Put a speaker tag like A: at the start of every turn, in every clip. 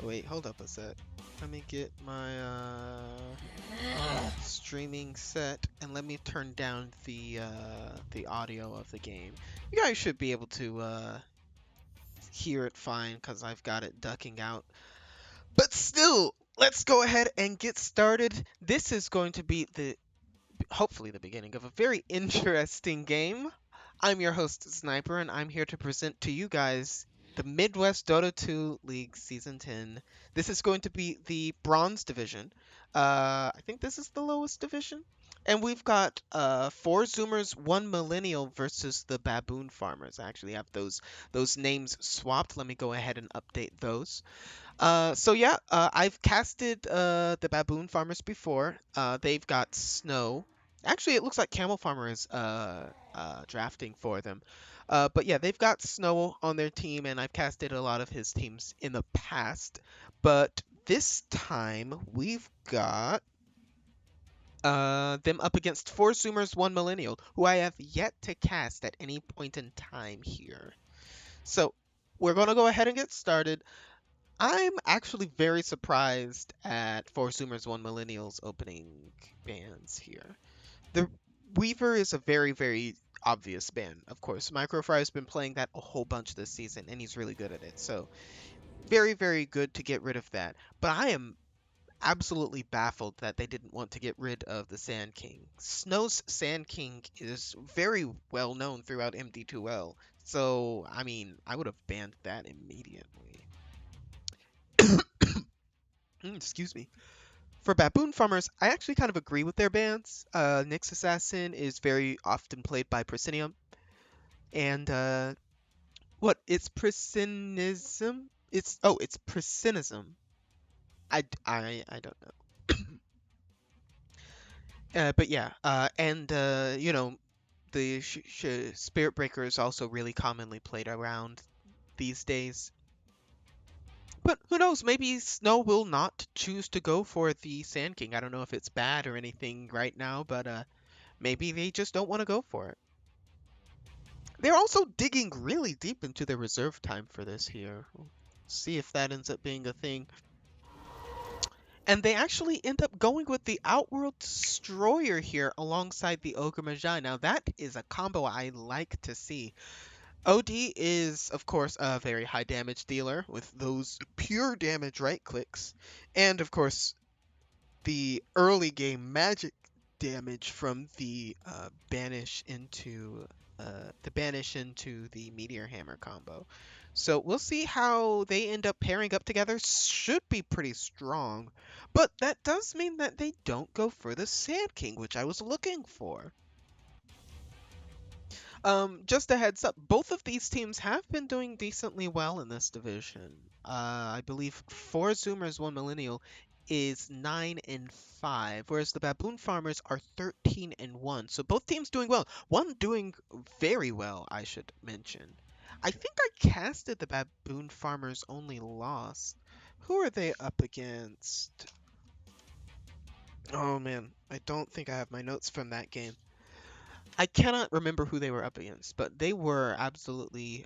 A: Wait, hold up a sec. Let me get my streaming set and let me turn down the audio of the game. You guys should be able to hear it fine because I've got it ducking out. But still, let's go ahead and get started. This is going to be the hopefully the beginning of a very interesting game. I'm your host, Sniper, and I'm here to present to you guys the Midwest Dota 2 League Season 10. This is going to be the Bronze Division. I think this is the lowest division. And we've got 4 Zoomers, 1 Millennial versus the Baboon Farmers. I actually have those names swapped. Let me go ahead and update those. So yeah, I've casted the Baboon Farmers before. They've got Snow. Actually, it looks like Camel Farmer is drafting for them. But yeah, they've got Snow on their team, and I've casted a lot of his teams in the past. But this time we've got them up against 4 Zoomers, 1 Millennial, who I have yet to cast at any point in time here. So we're gonna go ahead and get started. I'm actually very surprised at 4 Zoomers, 1 Millennials opening bans here. The Weaver is a very, very obvious ban, of course. Microfry's been playing that a whole bunch this season, and he's really good at it. So, very, very good to get rid of that. But I am absolutely baffled that they didn't want to get rid of the Sand King. Snow's Sand King is very well known throughout MD2L. So, I mean, I would have banned that immediately. Excuse me. For Baboon Farmers, I actually kind of agree with their bans. Nyx Assassin is very often played by Prasinium. And, it's Prasinism? It's Prasinism. I don't know. But yeah, the Spirit Breaker is also really commonly played around these days. But who knows? Maybe Snow will not choose to go for the Sand King. I don't know if it's bad or anything right now, but maybe they just don't want to go for it. They're also digging really deep into their reserve time for this here. We'll see if that ends up being a thing. And they actually end up going with the Outworld Destroyer here alongside the Ogre Magi. Now that is a combo I like to see. OD is, of course, a very high damage dealer with those pure damage right clicks. And, of course, the early game magic damage from the banish into the meteor hammer combo. So we'll see how they end up pairing up together. Should be pretty strong, but that does mean that they don't go for the Sand King, which I was looking for. Just a heads up, both of these teams have been doing decently well in this division. I believe 4 Zoomers, 1 Millennial is 9-5, whereas the Baboon Farmers are 13-1. So both teams doing well. One doing very well, I should mention. I think I casted the Baboon Farmers only lost. Who are they up against? Oh man, I don't think I have my notes from that game. I cannot remember who they were up against, but they were absolutely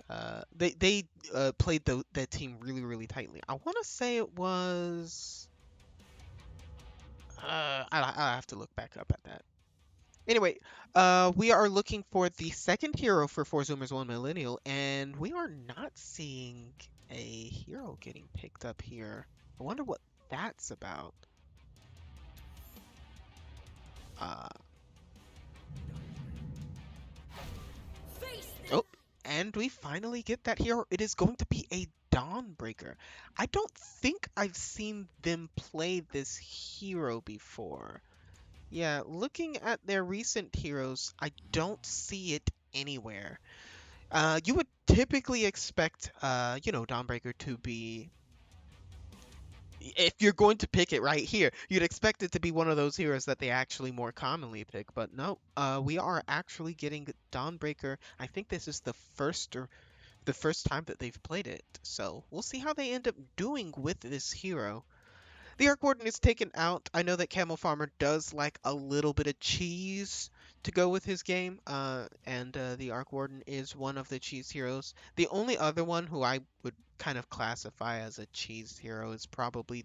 A: they played that team really tightly. I want to say it was I'll have to look back up at that. Anyway, we are looking for the second hero for 4 Zoomers 1 Millennial, and we are not seeing a hero getting picked up here. I wonder what that's about. Uh, Oh, and we finally get that hero. It is going to be a Dawnbreaker. I don't think I've seen them play this hero before. Yeah, looking at their recent heroes, I don't see it anywhere. You would typically expect, Dawnbreaker to be, if you're going to pick it right here, you'd expect it to be one of those heroes that they actually more commonly pick. But no, we are actually getting Dawnbreaker. I think this is the first time that they've played it. So we'll see how they end up doing with this hero. The Arc Warden is taken out. I know that Camel Farmer does like a little bit of cheese to go with his game, and the Arc Warden is one of the cheese heroes. The only other one who I would kind of classify as a cheese hero is probably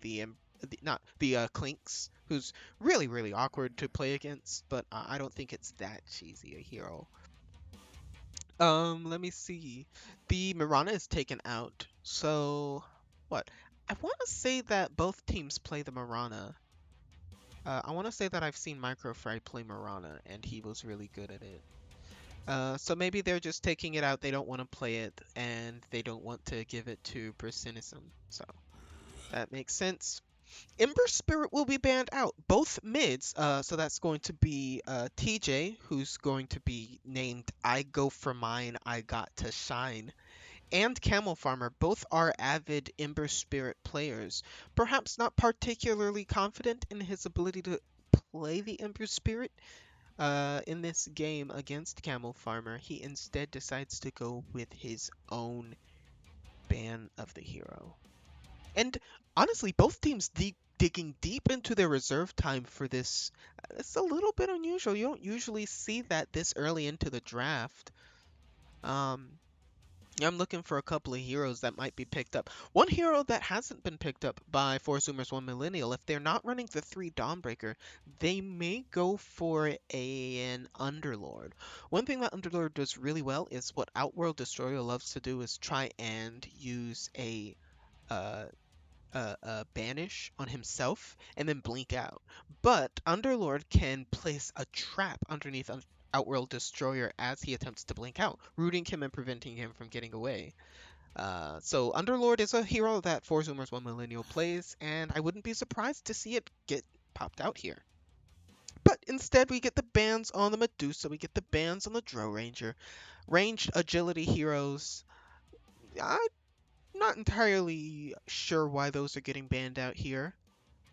A: not the Clinks, who's really awkward to play against, but I don't think it's that cheesy a hero. Let me see. The Mirana is taken out. So, what? I want to say that both teams play the Mirana. I want to say that I've seen Microfry play Mirana, and he was really good at it. So maybe they're just taking it out. They don't want to play it, and they don't want to give it to Brasinism. So that makes sense. Ember Spirit will be banned out. Both mids, so that's going to be TJ, who's going to be named I Go For Mine, I Got To Shine, and Camel Farmer. Both are avid Ember Spirit players. Perhaps not particularly confident in his ability to play the Ember Spirit in this game against Camel Farmer. He instead decides to go with his own ban of the hero. And honestly, both teams digging deep into their reserve time for this. It's a little bit unusual. You don't usually see that this early into the draft. I'm looking for a couple of heroes that might be picked up. One hero that hasn't been picked up by 4 Zoomers 1 Millennial, if they're not running the 3 Dawnbreaker, they may go for an Underlord. One thing that Underlord does really well is what Outworld Destroyer loves to do is try and use uh, a banish on himself and then blink out. But Underlord can place a trap underneath Outworld Destroyer as he attempts to blink out, rooting him and preventing him from getting away. So Underlord is a hero that 4 Zoomers 1 Millennial plays, and I wouldn't be surprised to see it get popped out here. But instead, we get the bans on the Medusa, we get the bans on the Dro Ranger, ranged agility heroes. I'm not entirely sure why those are getting banned out here.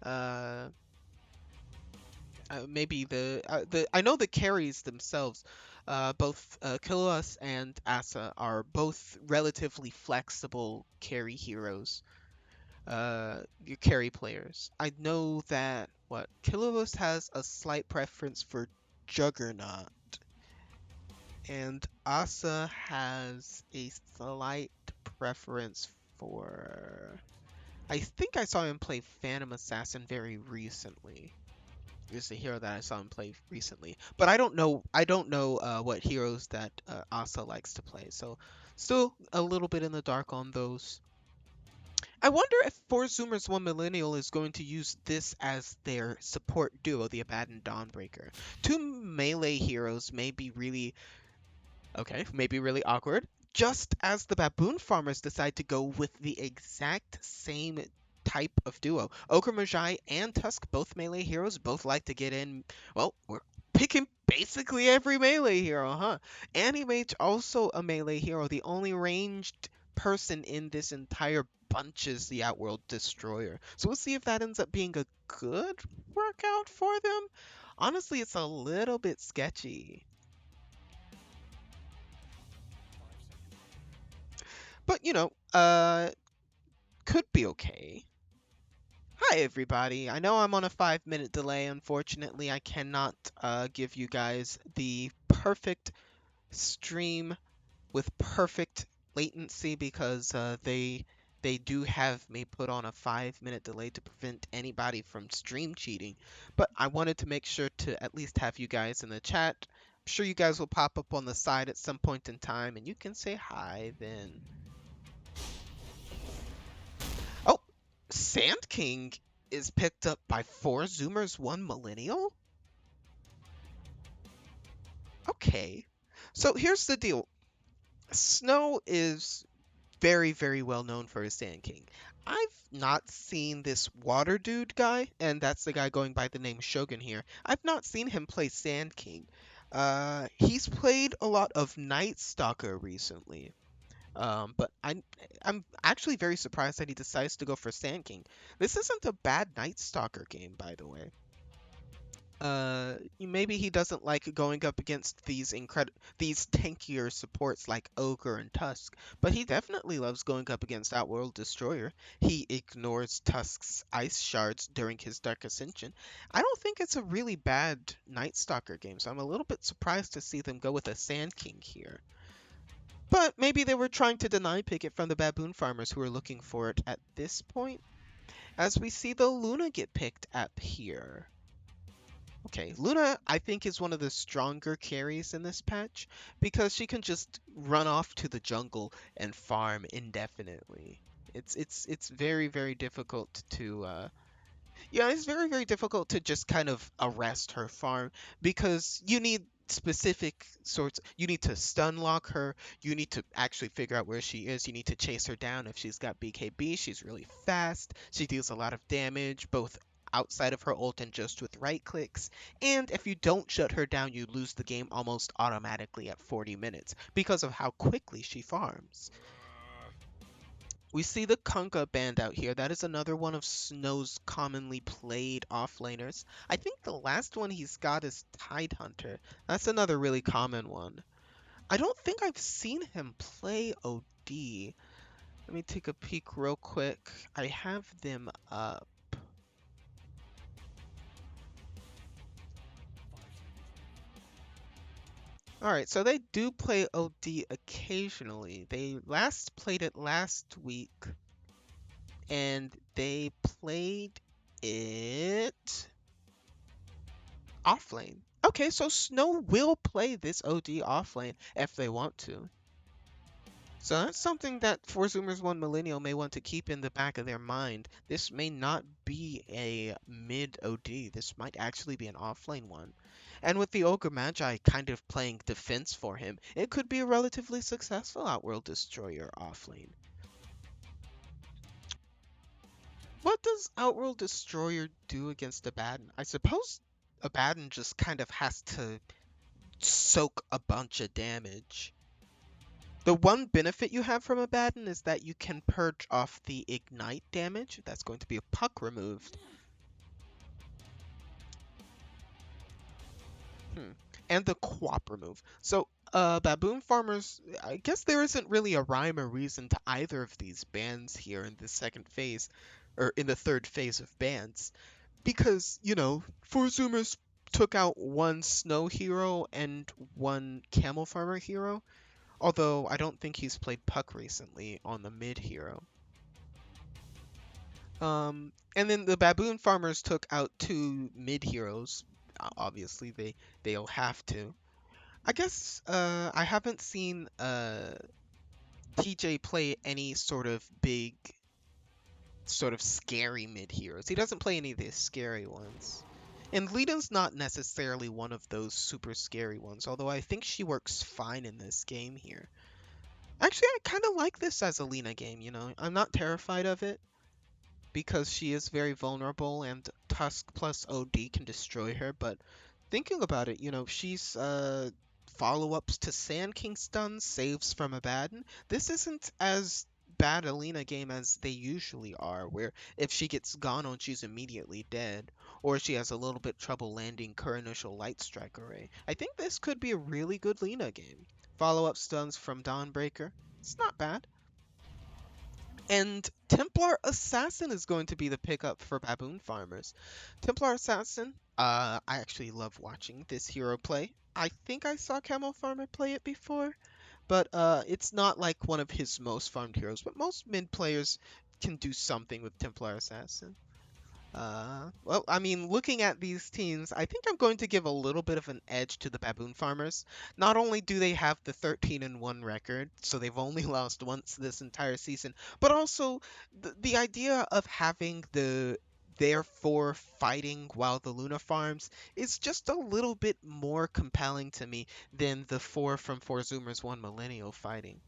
A: Uh, Maybe the I know the carries themselves, both Kiloas and Asa are both relatively flexible carry heroes. your carry players. I know that what Kilovos has a slight preference for Juggernaut, and Asa has a slight preference for. I think I saw him play Phantom Assassin very recently. Is the hero that I saw him play recently, but I don't know. I don't know what heroes that Asa likes to play. So still a little bit in the dark on those. I wonder if Four Zoomers One Millennial is going to use this as their support duo, the Abaddon Dawnbreaker. Two melee heroes may be really okay, maybe really awkward. Just as the Baboon farmers decide to go with the exact same type of duo. Ogre Magi and Tusk, both melee heroes, both like to get in. Well, we're picking basically every melee hero, huh? Animage, also a melee hero. The only ranged person in this entire bunch is the Outworld Destroyer. So we'll see if that ends up being a good workout for them. Honestly, it's a little bit sketchy. But could be okay. Hi everybody. I know I'm on a 5-minute delay. Unfortunately, I cannot give you guys the perfect stream with perfect latency because they do have me put on a 5-minute delay to prevent anybody from stream cheating. But I wanted to make sure to at least have you guys in the chat. I'm sure you guys will pop up on the side at some point in time and you can say hi then. Oh, Sand King is picked up by Four Zoomers One Millennial? Okay. So here's the deal. Snow is very, very well known for his Sand King. I've not seen this Water Dude guy, and that's the guy going by the name Shogun here. I've not seen him play Sand King. He's played a lot of Night Stalker recently. But I'm actually very surprised that he decides to go for Sand King. This isn't a bad Night Stalker game, by the way. Maybe he doesn't like going up against these tankier supports like Ogre and Tusk, but he definitely loves going up against Outworld Destroyer. He ignores Tusk's ice shards during his Dark Ascension. I don't think it's a really bad Night Stalker game, so I'm a little bit surprised to see them go with a Sand King here. But maybe they were trying to deny pick it from the Baboon farmers who are looking for it at this point. As we see the Luna get picked up here. Okay, Luna, I think, is one of the stronger carries in this patch because she can just run off to the jungle and farm indefinitely. It's very, very difficult to yeah, it's very, very difficult to just kind of arrest her farm because you need specific sorts. You need to stun lock her. You need to actually figure out where she is. You need to chase her down. If she's got BKB, she's really fast. She deals a lot of damage, both outside of her ult and just with right clicks. And if you don't shut her down, you lose the game almost automatically at 40 minutes because of how quickly she farms. We see the Kunkka band out here. That is another one of Snow's commonly played offlaners. I think the last one he's got is Tidehunter. That's another really common one. I don't think I've seen him play OD. Let me take a peek real quick. I have them up. Alright, so they do play OD occasionally. They last played it last week. And they played it offlane. Okay, so Snow will play this OD offlane if they want to. So that's something that Four Zoomers One Millennial may want to keep in the back of their mind. This may not be a mid OD. This might actually be an offlane one. And with the Ogre Magi kind of playing defense for him, it could be a relatively successful Outworld Destroyer offlane. What does Outworld Destroyer do against Abaddon? I suppose Abaddon just kind of has to soak a bunch of damage. The one benefit you have from Abaddon is that you can purge off the ignite damage. That's going to be a puck removed. And the quap remove. So Baboon farmers, I guess there isn't really a rhyme or reason to either of these bans here in the second phase, or in the third phase of bans. Because, Four Zoomers took out one snow hero and one camel farmer hero, although I don't think he's played Puck recently on the mid hero. And then the baboon farmers took out two mid heroes. Obviously, they'll have to. I guess I haven't seen TJ play any sort of big, sort of scary mid heroes. He doesn't play any of the scary ones. And Lita's not necessarily one of those super scary ones, although I think she works fine in this game here. Actually, I kind of like this as a Lina game, I'm not terrified of it, because she is very vulnerable and Tusk plus OD can destroy her. But thinking about it, she's follow-ups to Sand King stuns, saves from Abaddon. This isn't as bad a Lina game as they usually are, where if she gets gone on, she's immediately dead, or she has a little bit trouble landing her initial Light Strike array. I think this could be a really good Lina game. Follow-up stuns from Dawnbreaker. It's not bad. And Templar Assassin is going to be the pickup for Baboon Farmers. Templar Assassin, I actually love watching this hero play. I think I saw Camel Farmer play it before, but it's not like one of his most farmed heroes. But most mid players can do something with Templar Assassin. Well, I mean, looking at these teams, I think I'm going to give a little bit of an edge to the Baboon Farmers. Not only do they have the 13-1 record, so they've only lost once this entire season, but also the idea of having their four fighting while the Luna farms is just a little bit more compelling to me than the four from Four Zoomers, One Millennial fighting.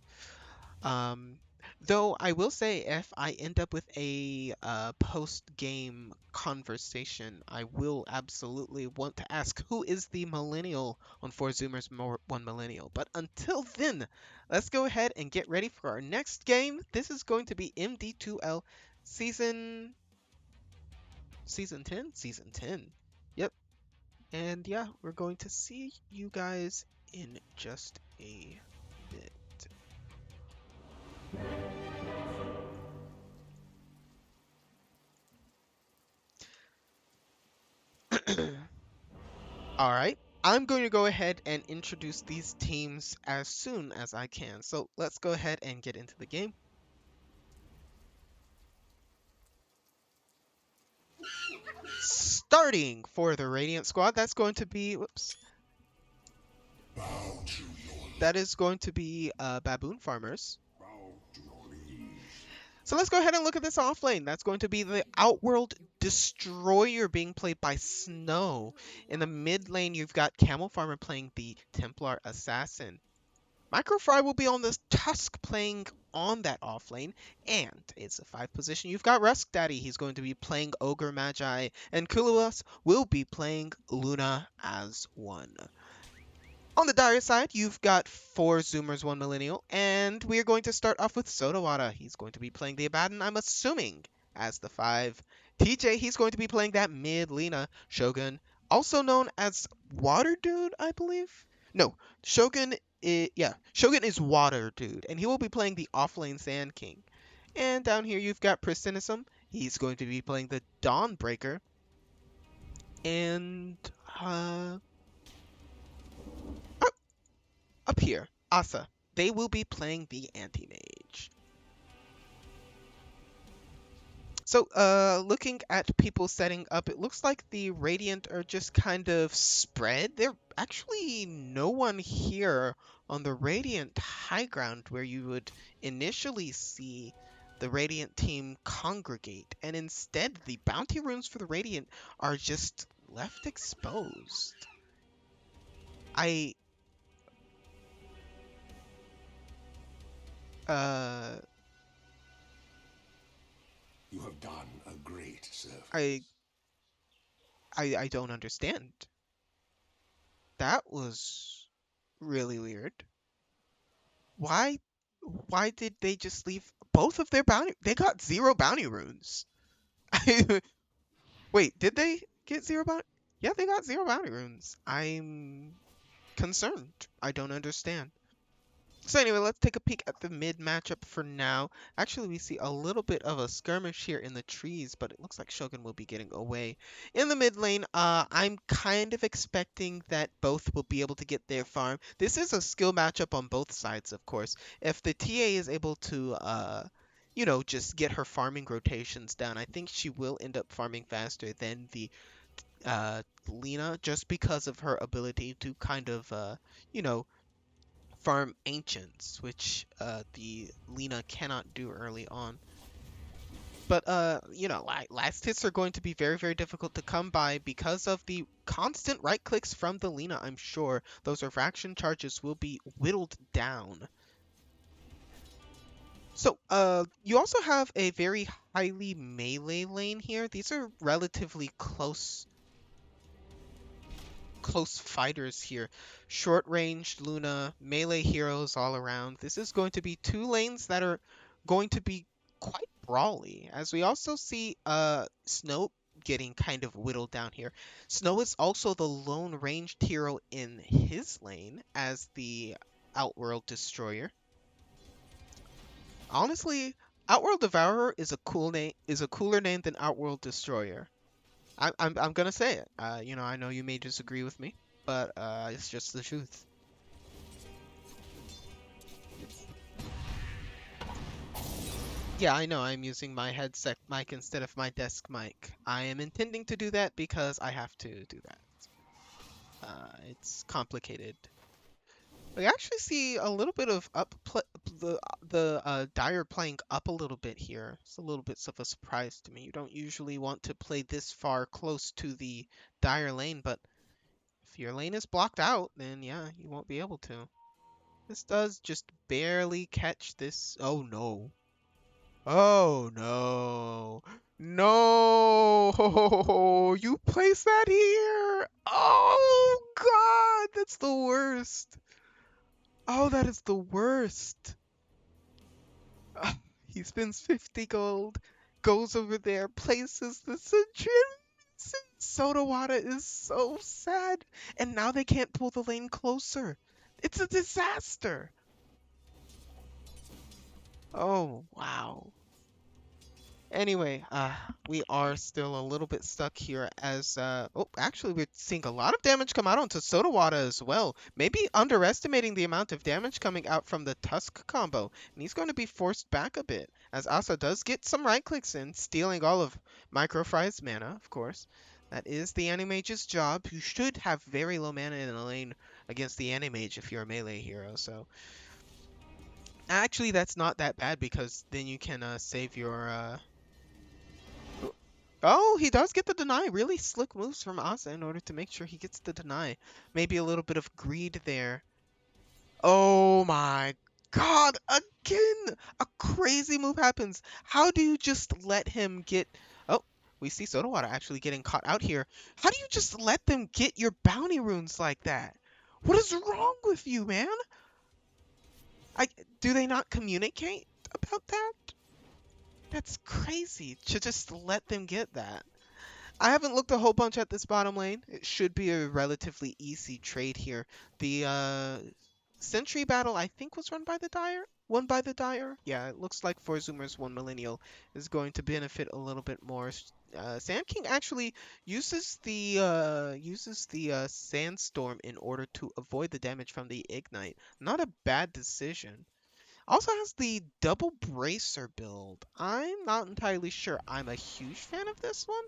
A: Um, though I will say, if I end up with a post-game conversation, I will absolutely want to ask who is the millennial on Four Zoomers One Millennial. But until then, let's go ahead and get ready for our next game. This is going to be MD2L season 10, season 10. Yep. And yeah, we're going to see you guys in just a bit. All right. I'm going to go ahead and introduce these teams as soon as I can. So let's go ahead and get into the game. Starting for the Radiant squad, that's going to be, whoops. That is going to be Baboon Farmers. So let's go ahead and look at this offlane. That's going to be the Outworld Destroyer being played by Snow. In the mid lane, you've got Camel Farmer playing the Templar Assassin. Microfry will be on the Tusk playing on that offlane, and it's a 5 position. You've got Rusk Daddy, he's going to be playing Ogre Magi, and Kuluas will be playing Luna as 1. On the dire side, you've got 4 Zoomers, 1 Millennial, and we are going to start off with Sodawata. He's going to be playing the Abaddon, I'm assuming, as the 5. TJ, he's going to be playing that mid Lina. Shogun, also known as Water Dude, I believe? No, Shogun is Water Dude, and he will be playing the offlane Sand King. And down here you've got Prestinism. He's going to be playing the Dawnbreaker. And up here, Asa. They will be playing the Anti-Mage. So, looking at people setting up, it looks like the Radiant are just kind of spread. There actually no one here on the Radiant high ground where you would initially see the Radiant team congregate, and instead the bounty runes for the Radiant are just left exposed.
B: You have done a great service.
A: I don't understand. That was really weird. Why did they just leave both of their bounty? They got 0 bounty runes. Wait, did they get 0 bounty? Yeah, they got 0 bounty runes. I'm concerned. I don't understand. So anyway, let's take a peek at the mid matchup for now. Actually, we see a little bit of a skirmish here in the trees, but it looks like Shogun will be getting away. In the mid lane, I'm kind of expecting that both will be able to get their farm. This is a skill matchup on both sides, of course. If the TA is able to, just get her farming rotations down, I think she will end up farming faster than the Lina, just because of her ability to kind of, you know, farm ancients, which the Lina cannot do early on. But last hits are going to be very, very difficult to come by because of the constant right clicks from the Lina. I'm sure those refraction charges will be whittled down. So, you also have a very highly melee lane here. These are relatively close fighters here. Short range Luna, melee heroes all around. This is going to be two lanes that are going to be quite brawly, as we also see Snow getting kind of whittled down here. Snow is also the lone ranged hero in his lane as the Outworld Destroyer. Honestly, Outworld Devourer is a cooler name than Outworld Destroyer. I'm gonna say it. I know you may disagree with me, but it's just the truth. Yeah, I know I'm using my headset mic instead of my desk mic. I am intending to do that because I have to do that. It's complicated. We actually see a little bit of the Dire playing up a little bit here. It's a little bit of a surprise to me. You don't usually want to play this far close to the Dire lane, but if your lane is blocked out, then yeah, you won't be able to. This does just barely catch this. Oh no. Oh no. No! You place that here! Oh god, that's the worst. Oh, that is the worst. Ah, he spends 50 gold, goes over there, places the sentry. Sodawata is so sad. And now they can't pull the lane closer. It's a disaster. Oh, wow. Anyway, we are still a little bit stuck here as, oh, actually we're seeing a lot of damage come out onto Sodawata as well. Maybe underestimating the amount of damage coming out from the Tusk combo. And he's going to be forced back a bit, as Asa does get some right clicks in, stealing all of Microfry's mana, of course. That is the Animage's job. You should have very low mana in the lane against the Animage if you're a melee hero, so... Actually, that's not that bad, because then you can, save your, Oh, he does get the deny. Really slick moves from Asa in order to make sure he gets the deny. Maybe a little bit of greed there. Oh my god, again! A crazy move happens. How do you just let him get... Oh, we see Sodawata actually getting caught out here. How do you just let them get your bounty runes like that? What is wrong with you, man? Do they not communicate about that? That's crazy to just let them get that. I haven't looked a whole bunch at this bottom lane. It should be a relatively easy trade here. The Sentry battle, I think, was run by the Dire? Won by the Dire? Yeah, it looks like for Zoomers 1 Millennial is going to benefit a little bit more. Sand King actually uses the Sandstorm in order to avoid the damage from the Ignite. Not a bad decision. Also has the double bracer build. I'm not entirely sure I'm a huge fan of this one.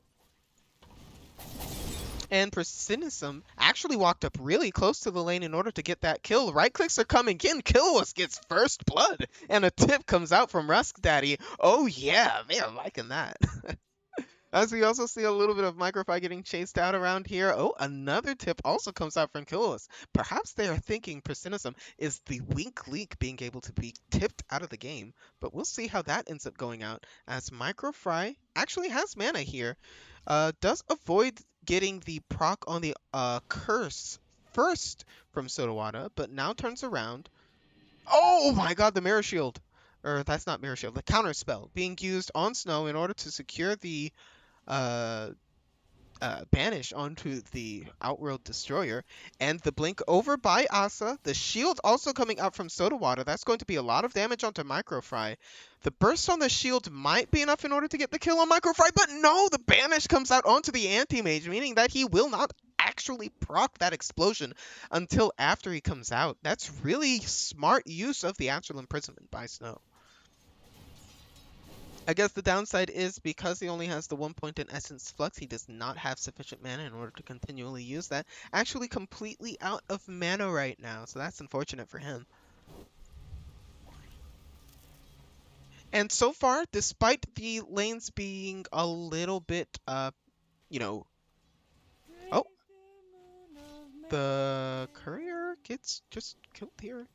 A: And Precinism actually walked up really close to the lane in order to get that kill. Right clicks are coming in. Killis gets first blood. And a tip comes out from Rusk Daddy. Oh yeah, they are liking that. As we also see a little bit of Microfy getting chased out around here. Oh, another tip also comes out from Killis. Perhaps they are thinking Precinism is the weak link being able to be tipped out of the game. But we'll see how that ends up going out, as Microfry actually has mana here. Does avoid getting the proc on the curse first from Sodawata, but now turns around. Oh my god, the Mirror Shield! Or that's not Mirror Shield, the Counter Spell being used on Snow in order to secure the uh, banish onto the Outworld Destroyer, and the blink over by Asa. The shield also coming out from Sodawata. That's going to be a lot of damage onto Microfry. The burst on the shield might be enough in order to get the kill on Microfry, but no, the banish comes out onto the anti-mage, meaning that he will not actually proc that explosion until after he comes out. That's really smart use of the Astral Imprisonment by Snow. I guess the downside is because he only has the 1 point in Essence Flux, he does not have sufficient mana in order to continually use that. Actually completely out of mana right now, so that's unfortunate for him. And so far, despite the lanes being a little bit, you know... Oh! The courier gets just killed here.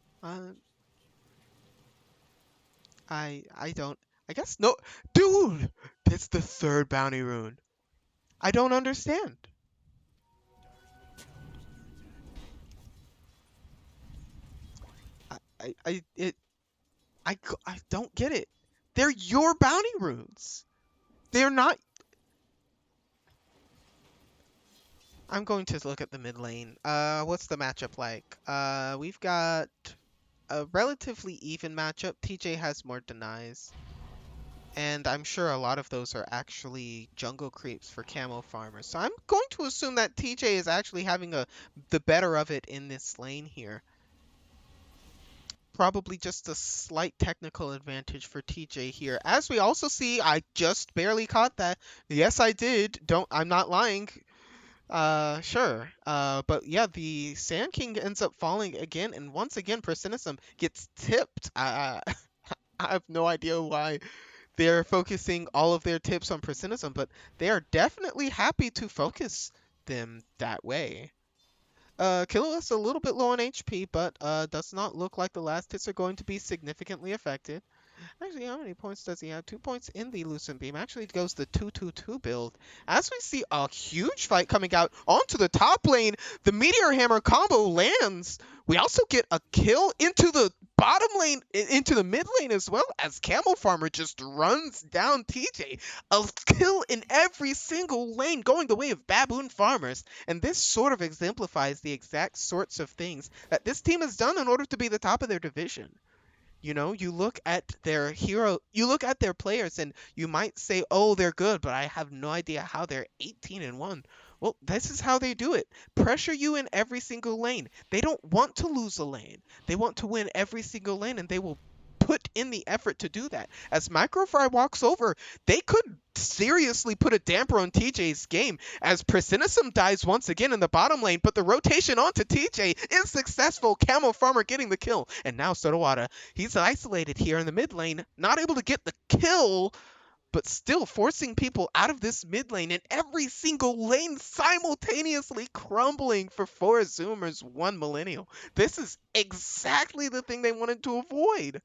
A: I don't... I guess no... Dude! That's the third bounty rune. I don't understand. I don't get it. They're your bounty runes. They're not... I'm going to look at the mid lane. What's the matchup like? We've got a relatively even matchup. TJ has more denies. And I'm sure a lot of those are actually jungle creeps for camo farmers. So I'm going to assume that TJ is actually having the better of it in this lane here. Probably just a slight technical advantage for TJ here. As we also see, I just barely caught that. Yes, I did. I'm not lying. Sure. But yeah, the Sand King ends up falling again, and once again, Persinisim gets tipped. I have no idea why they're focusing all of their tips on Persinisim, but they are definitely happy to focus them that way. Killua's a little bit low on HP, but does not look like the last hits are going to be significantly affected. Actually, how many points does he have? 2 points in the Lucent Beam. Actually, it goes the 2-2-2 build. As we see a huge fight coming out onto the top lane, the Meteor Hammer combo lands. We also get a kill into the bottom lane, into the mid lane as well, as Camel Farmer just runs down TJ. A kill in every single lane going the way of Baboon Farmers. And this sort of exemplifies the exact sorts of things that this team has done in order to be the top of their division. You know, you look at their you look at their players and you might say, oh, they're good, but I have no idea how they're 18-1. Well, this is how they do it. Pressure you in every single lane. They don't want to lose a lane. They want to win every single lane, and they will put in the effort to do that. As Microfry walks over, they could seriously put a damper on TJ's game as Precinism dies once again in the bottom lane, but the rotation onto TJ is successful. Camel Farmer getting the kill. And now Sodawata, he's isolated here in the mid lane, not able to get the kill, but still forcing people out of this mid lane, and every single lane simultaneously crumbling for 4 Zoomers, 1 Millennial. This is exactly the thing they wanted to avoid.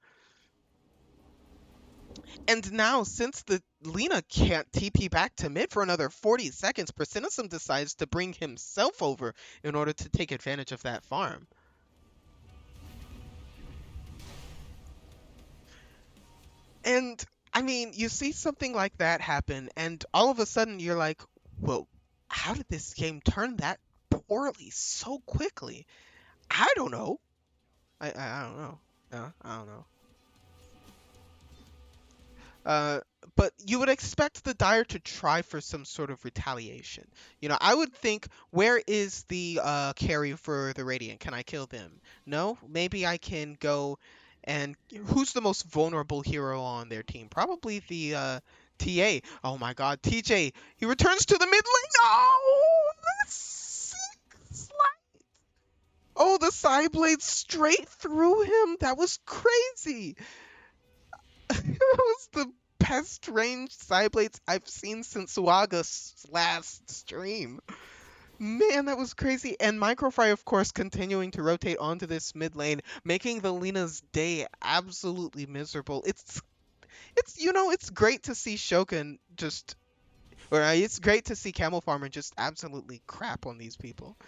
A: And now, since the Lina can't TP back to mid for another 40 seconds, Precinism decides to bring himself over in order to take advantage of that farm. And, I mean, you see something like that happen, and all of a sudden you're like, well, how did this game turn that poorly so quickly? I don't know. I don't know. I don't know. But you would expect the Dire to try for some sort of retaliation. You know, I would think, where is the carry for the Radiant? Can I kill them? No? Maybe I can go and... Who's the most vulnerable hero on their team? Probably the TA. Oh my god, TJ! He returns to the mid lane! Oh! That's slide! Oh, the side blade straight through him! That was crazy! That was the best ranged side blades I've seen since Waga's last stream. Man, that was crazy. And Microfry, of course, continuing to rotate onto this mid lane, making the Lina's day absolutely miserable. It's you know, it's great to see Shogun just... Or it's great to see Camel Farmer just absolutely crap on these people.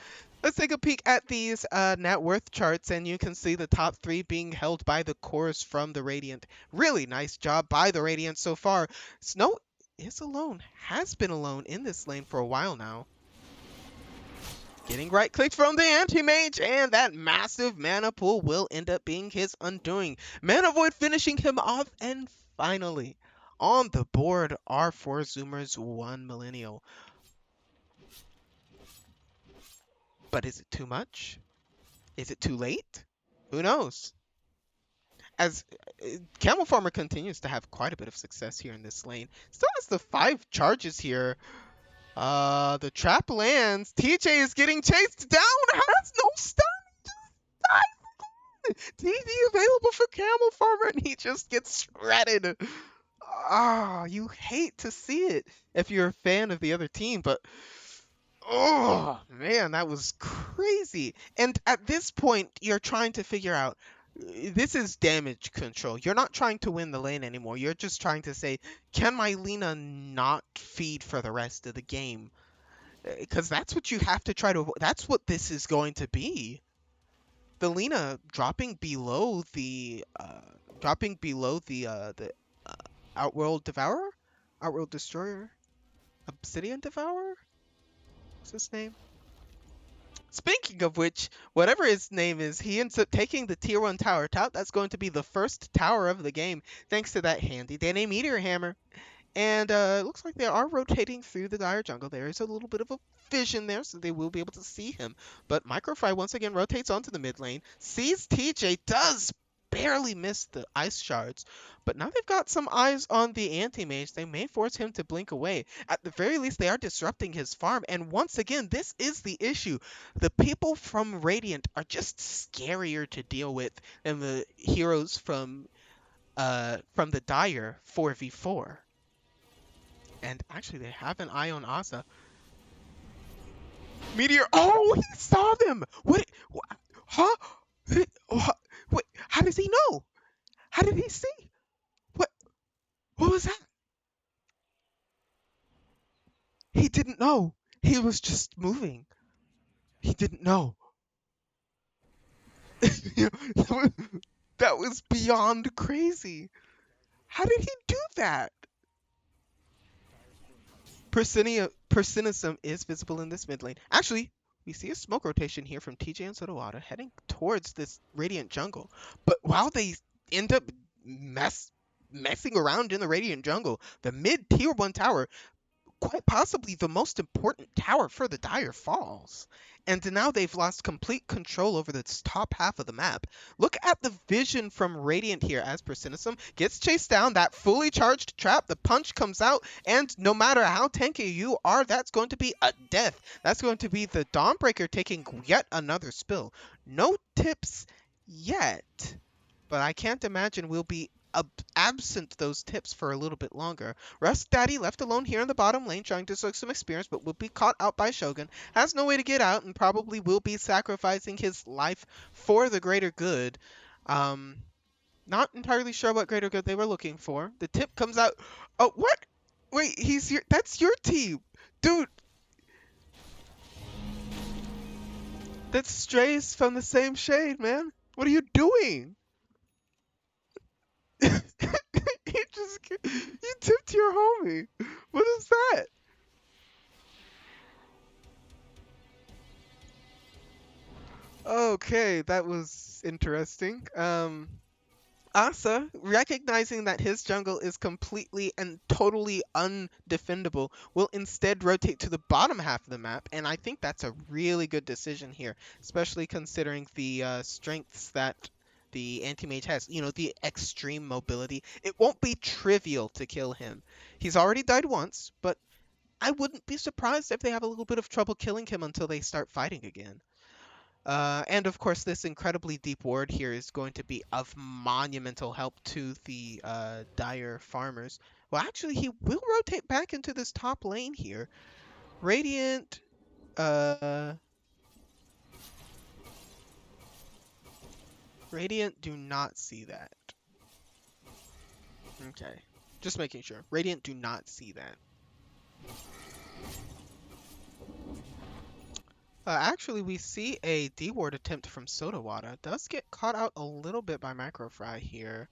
A: Let's take a peek at these net worth charts, and you can see the top 3 being held by the cores from the Radiant. Really nice job by the Radiant so far. Snow, is alone, has been alone in this lane for a while now. Getting right clicked from the anti-mage, and that massive mana pool will end up being his undoing. Mana Void finishing him off, and finally, on the board are 4 Zoomers, 1 Millennial. But is it too much? Is it too late? Who knows? As Camel Farmer continues to have quite a bit of success here in this lane. Still has the 5 charges here. The trap lands. TJ is getting chased down. Has no stun. TD available for Camel Farmer, and he just gets shredded. Ah, you hate to see it if you're a fan of the other team, but oh man, that was crazy. And at this point, you're trying to figure out this is damage control. You're not trying to win the lane anymore. You're just trying to say, can my Lina not feed for the rest of the game? Because that's what you have to try to. That's what this is going to be. The Lina dropping below the Outworld Devourer, Outworld Destroyer, Obsidian Devourer. What's his name? Speaking of which, whatever his name is, he ends up taking the tier 1 tower top. That's going to be the first tower of the game, thanks to that handy dandy meteor hammer. And it looks like they are rotating through the dire jungle. There is a little bit of a vision there, so they will be able to see him. But Microfry once again rotates onto the mid lane, sees TJ, does barely miss the ice shards. But now they've got some eyes on the anti-mage. They may force him to blink away. At the very least, they are disrupting his farm. And once again, this is the issue. The people from Radiant are just scarier to deal with than the heroes from the Dire 4v4. And actually, they have an eye on Asa. Meteor. Oh, he saw them. What? Huh? Wait, how does he know? How did he see? What? What was that? He didn't know. He was just moving. He didn't know. That was beyond crazy. How did he do that? Persinism is visible in this mid lane. Actually, we see a smoke rotation here from TJ and Sodawata heading towards this Radiant jungle. But while they end up messing around in the Radiant jungle, the mid tier 1 tower, quite possibly the most important tower for the Dire, falls. And now they've lost complete control over this top half of the map. Look at the vision from Radiant here as Persinism gets chased down. That fully charged trap, the punch comes out, and no matter how tanky you are, that's going to be a death. That's going to be the Dawnbreaker taking yet another spill. No tips yet, but I can't imagine we'll be absent those tips for a little bit longer. Rust Daddy left alone here in the bottom lane trying to soak some experience, but will be caught out by Shogun. Has no way to get out and probably will be sacrificing his life for the greater good. Not entirely sure what greater good they were looking for. The tip comes out. Oh, what? Wait, that's your team. Dude. That's strays from the same shade, man. What are you doing? You tipped your homie. What is that? Okay, that was interesting. Asa, recognizing that his jungle is completely and totally undefendable, will instead rotate to the bottom half of the map, and I think that's a really good decision here, especially considering the strengths that the anti-mage has. You know, the extreme mobility. It won't be trivial to kill him. He's already died once, but I wouldn't be surprised if they have a little bit of trouble killing him until they start fighting again. And of course, this incredibly deep ward here is going to be of monumental help to the Dire farmers. Well, actually, he will rotate back into this top lane here. Radiant, Radiant do not see that. Okay, just making sure. Radiant do not see that. Actually, we see a D-ward attempt from Sodawata. Does get caught out a little bit by Microfry here.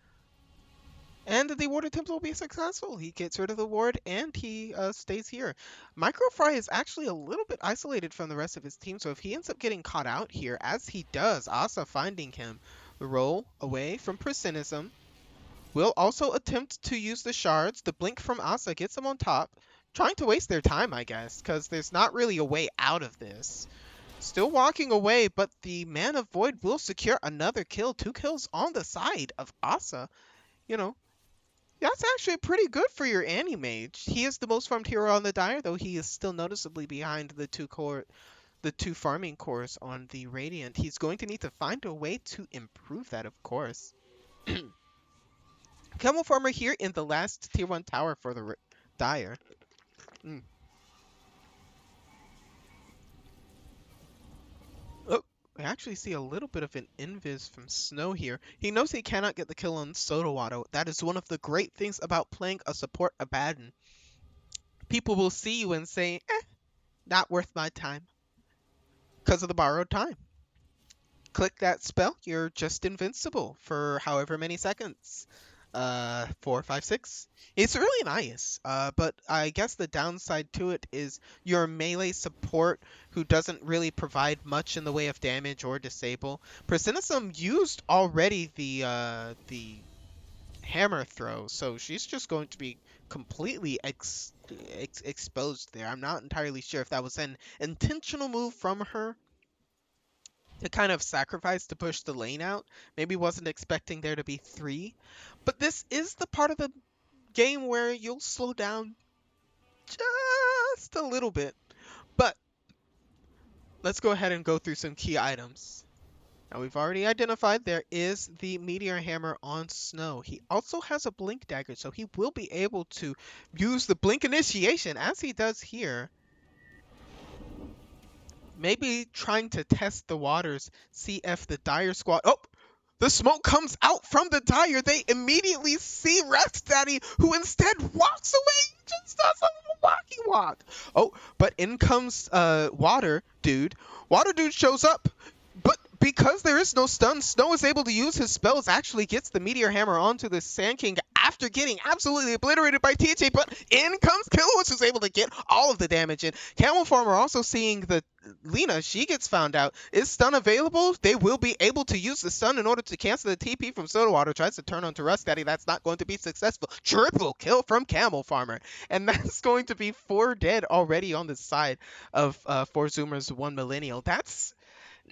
A: And the ward attempt will be successful. He gets rid of the ward and he stays here. Microfry is actually a little bit isolated from the rest of his team, so if he ends up getting caught out here, as he does, Asa finding him, the roll away from Precinism will also attempt to use the shards. The blink from Asa gets him on top, trying to waste their time, I guess, because there's not really a way out of this. Still walking away, but the Man of Void will secure another kill. 2 kills on the side of Asa. You know, that's actually pretty good for your Anti-Mage. He is the most farmed hero on the Dire, though he is still noticeably behind the two farming cores on the Radiant. He's going to need to find a way to improve that, of course. Camel Farmer here in the last tier 1 tower for the Dire. Mm. Oh, I actually see a little bit of an invis from Snow here. He knows he cannot get the kill on Sodawata. That is one of the great things about playing a support Abaddon. People will see you and say, not worth my time. Because of the borrowed time. Click that spell, you're just invincible for however many seconds. 4, 5, 6. It's really nice, but I guess the downside to it is your melee support who doesn't really provide much in the way of damage or disable. Precinism used already the hammer throw, so she's just going to be completely exposed there. I'm not entirely sure if that was an intentional move from her to kind of sacrifice to push the lane out. Maybe wasn't expecting there to be 3. But this is the part of the game where you'll slow down just a little bit. But let's go ahead and go through some key items. Now we've already identified there is the Meteor Hammer on Snow. He also has a Blink Dagger, so he will be able to use the Blink Initiation as he does here. Maybe trying to test the waters, see if the Dire squad... Oh! The smoke comes out from the Dire. They immediately see Rest Daddy, who instead walks away. Just does a walkie walk. Oh, but in comes Water Dude. Water Dude shows up, but because there is no stun, Snow is able to use his spells. Actually gets the Meteor Hammer onto the Sand King after getting absolutely obliterated by TJ. But in comes Killwitch, who's able to get all of the damage in. Camel Farmer also seeing the Lina, she gets found out. Is stun available? They will be able to use the stun in order to cancel the TP from Sodawata. Tries to turn onto Rust Daddy. That's not going to be successful. Triple kill from Camel Farmer. And that's going to be 4 dead already on the side of 4 Zoomers, 1 Millenial. That's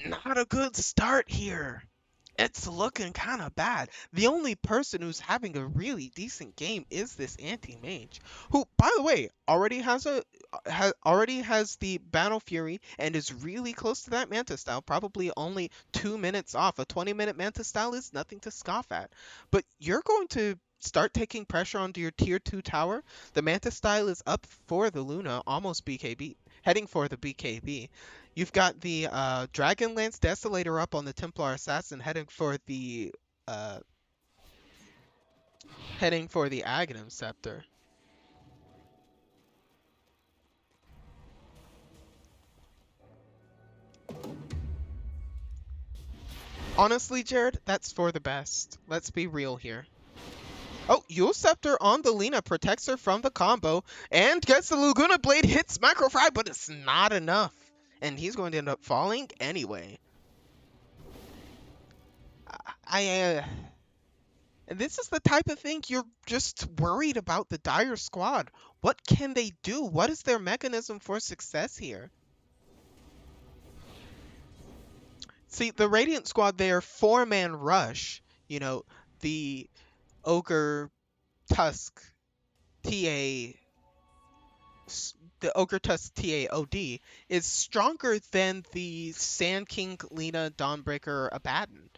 A: not a good start here. It's looking kind of bad. The only person who's having a really decent game is this anti-mage, who, by the way, already has the Battle Fury and is really close to that Manta style. Probably only 2 minutes off. A 20-minute Manta style is nothing to scoff at. But you're going to start taking pressure onto your tier 2 tower. The Manta style is up for the Luna, almost BKB, heading for the BKB. You've got the Dragonlance Desolator up on the Templar Assassin, heading for the Aghanim Scepter. Honestly, Jared, that's for the best. Let's be real here. Oh, Yule Scepter on the Lina protects her from the combo and gets the Laguna Blade, hits Microfry, but it's not enough. And he's going to end up falling anyway. And this is the type of thing you're just worried about the Dire squad. What can they do? What is their mechanism for success here? See, the Radiant squad, they are 4-man rush. You know, the Ogre Tusk TA... The Ogre Tusk TA OD is stronger than the Sand King, Lina, Dawnbreaker, Abaddon,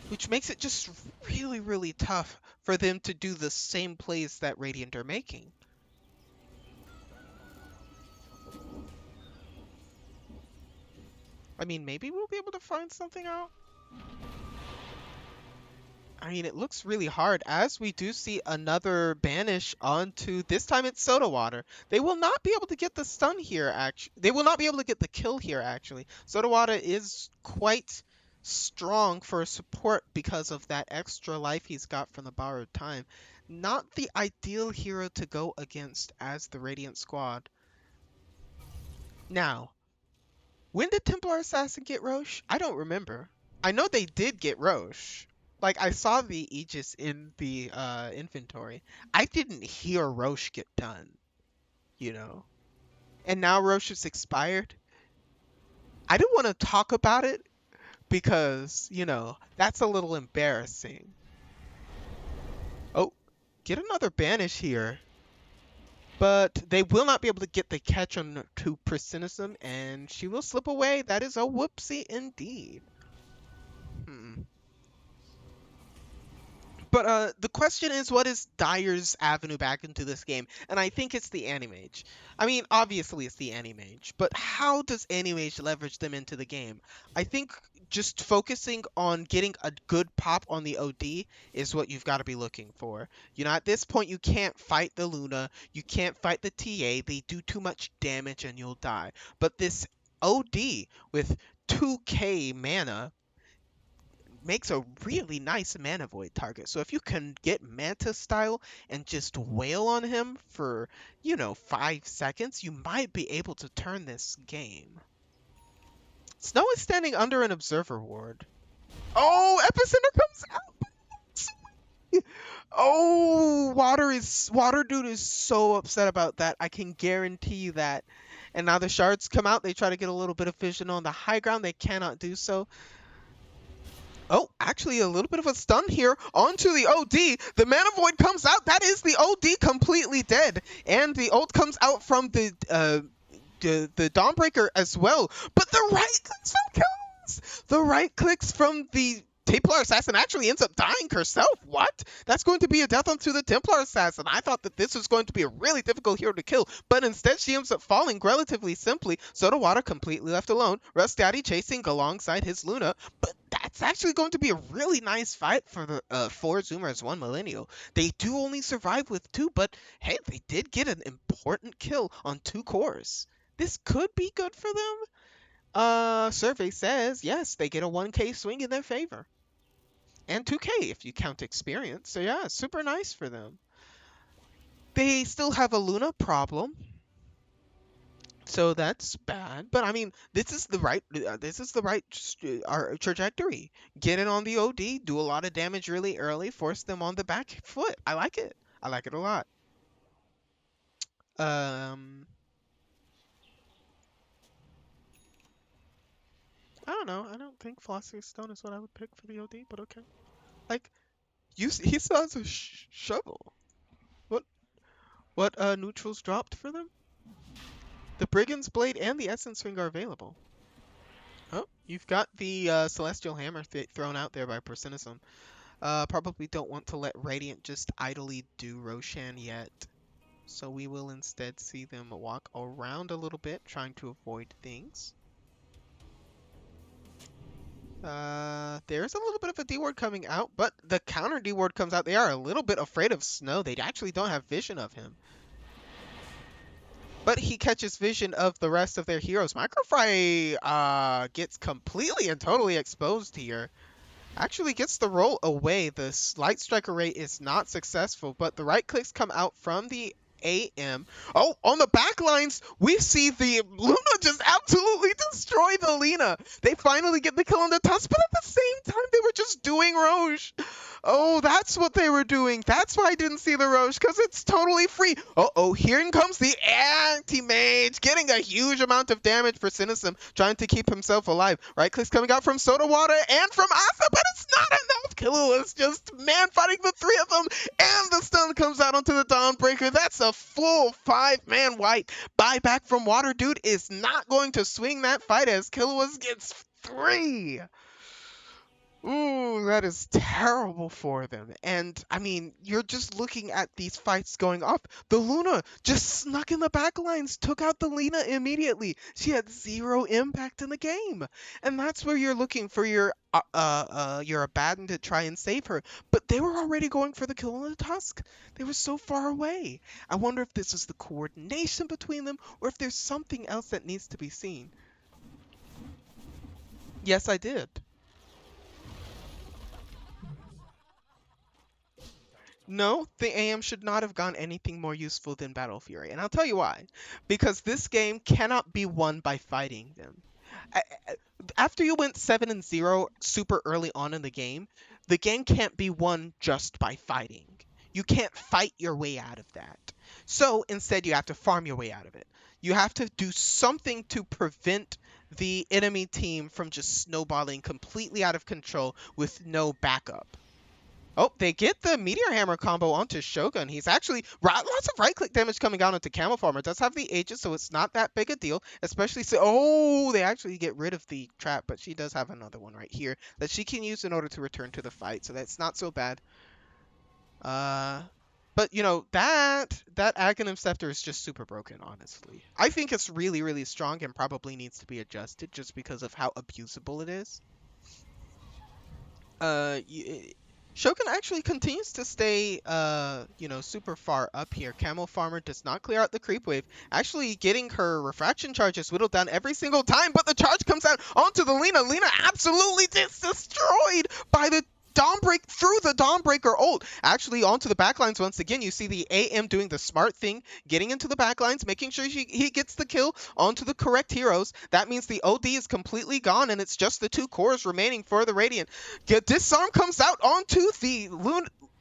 A: which makes it just really, really tough for them to do the same plays that Radiant are making. I mean, maybe we'll be able to find something out. I mean, it looks really hard, as we do see another banish onto, this time it's Sodawata. They will not be able to get the stun here, actually. They will not be able to get the kill here, actually. Sodawata is quite strong for a support because of that extra life he's got from the borrowed time. Not the ideal hero to go against as the Radiant squad. Now, when did Templar Assassin get Roche? I don't remember. I know they did get Roche. Like, I saw the Aegis in the inventory. I didn't hear Roche get done, you know? And now Roche is expired. I didn't want to talk about it because, that's a little embarrassing. Oh, get another banish here. But they will not be able to get the catch on to Precinism, and she will slip away. That is a whoopsie indeed. But the question is, what is Dyer's avenue back into this game? And I think it's the Animage. I mean, obviously it's the Animage, but how does Animage leverage them into the game? I think just focusing on getting a good pop on the OD is what you've got to be looking for. At this point, you can't fight the Luna, you can't fight the TA, they do too much damage and you'll die. But this OD with 2k mana makes a really nice mana void target. So if you can get Manta style and just wail on him for, 5 seconds, you might be able to turn this game. Snow is standing under an observer ward. Oh, Epicenter comes out. Oh, Water Dude is so upset about that. I can guarantee you that. And now the shards come out. They try to get a little bit of vision on the high ground. They cannot do so. Oh, actually a little bit of a stun here onto the OD. The Mana Void comes out. That is the OD completely dead. And the ult comes out from the Dawnbreaker as well. But the right clicks from kills. The right clicks from the Templar Assassin actually ends up dying herself. What? That's going to be a death onto the Templar Assassin. I thought that this was going to be a really difficult hero to kill, but instead she ends up falling relatively simply. Sodawata completely left alone. Rustaddy chasing alongside his Luna, but that's actually going to be a really nice fight for the 4 Zoomers, 1 Millennial. They do only survive with 2, but hey, they did get an important kill on 2 cores. This could be good for them. Survey says, yes, they get a 1k swing in their favor. And 2k if you count experience. So yeah, super nice for them. They still have a Luna problem. So that's bad. But I mean, this is the right trajectory. Get it on the OD, do a lot of damage really early, force them on the back foot. I like it. I like it a lot. I don't know. I don't think Philosopher's Stone is what I would pick for the OD, but okay. Like, he still has a shovel. What neutrals dropped for them? The Brigand's Blade and the Essence Ring are available. Oh, you've got the Celestial Hammer thrown out there by Precinism. Probably don't want to let Radiant just idly do Roshan yet. So we will instead see them walk around a little bit, trying to avoid things. There's a little bit of a D-ward coming out, but the counter D-ward comes out. They are a little bit afraid of Snow. They actually don't have vision of him. But he catches vision of the rest of their heroes. Microfry gets completely and totally exposed here. Actually gets the roll away. The Light Striker rate is not successful, but the right clicks come out from the AM. Oh, on the back lines, we see the Luna just absolutely destroy the Lina. They finally get the kill on the Tusk, but at the same time, they were just doing Roche. Oh, that's what they were doing. That's why I didn't see the Roche, because it's totally free. Uh-oh, here comes the Anti-Mage, getting a huge amount of damage for Cynicism, trying to keep himself alive. Right clicks coming out from Sodawata and from Asa, but it's not enough. Killua is just man-fighting the 3 of them, and the stun comes out onto the Dawnbreaker. That's a full 5-man wipe. Buyback from Water Dude is not going to swing that fight as Killua gets 3. Ooh, that is terrible for them. And, I mean, you're just looking at these fights going off. The Luna just snuck in the back lines, took out the Lina immediately. She had 0 impact in the game. And that's where you're looking for your Abaddon to try and save her. But they were already going for the kill on the Tusk. They were so far away. I wonder if this is the coordination between them, or if there's something else that needs to be seen. Yes, I did. No, the AM should not have gone anything more useful than Battle Fury, and I'll tell you why. Because this game cannot be won by fighting them. A- After you went 7-0 super early on in the game can't be won just by fighting. You can't fight your way out of that. So instead, you have to farm your way out of it. You have to do something to prevent the enemy team from just snowballing completely out of control with no backup. Oh, they get the Meteor Hammer combo onto Shogun. He's actually lots of right-click damage coming out onto Camel Farmer. Does have the Aegis, so it's not that big a deal. Especially so. Oh, they actually get rid of the trap, but she does have another one right here that she can use in order to return to the fight. So that's not so bad. Uh, but you know that Aghanim Scepter is just super broken. Honestly, I think it's really really strong and probably needs to be adjusted just because of how abusable it is. uh y- Shogun actually continues to stay, super far up here. Camel Farmer does not clear out the creep wave, actually getting her refraction charges whittled down every single time, but the charge comes out onto the Lina. Lina absolutely destroyed by the Dawnbreak through the Dawnbreaker ult. Actually, onto the backlines once again. You see the AM doing the smart thing, getting into the backlines, making sure he gets the kill onto the correct heroes. That means the OD is completely gone, and it's just the two cores remaining for the Radiant. Disarm comes out onto the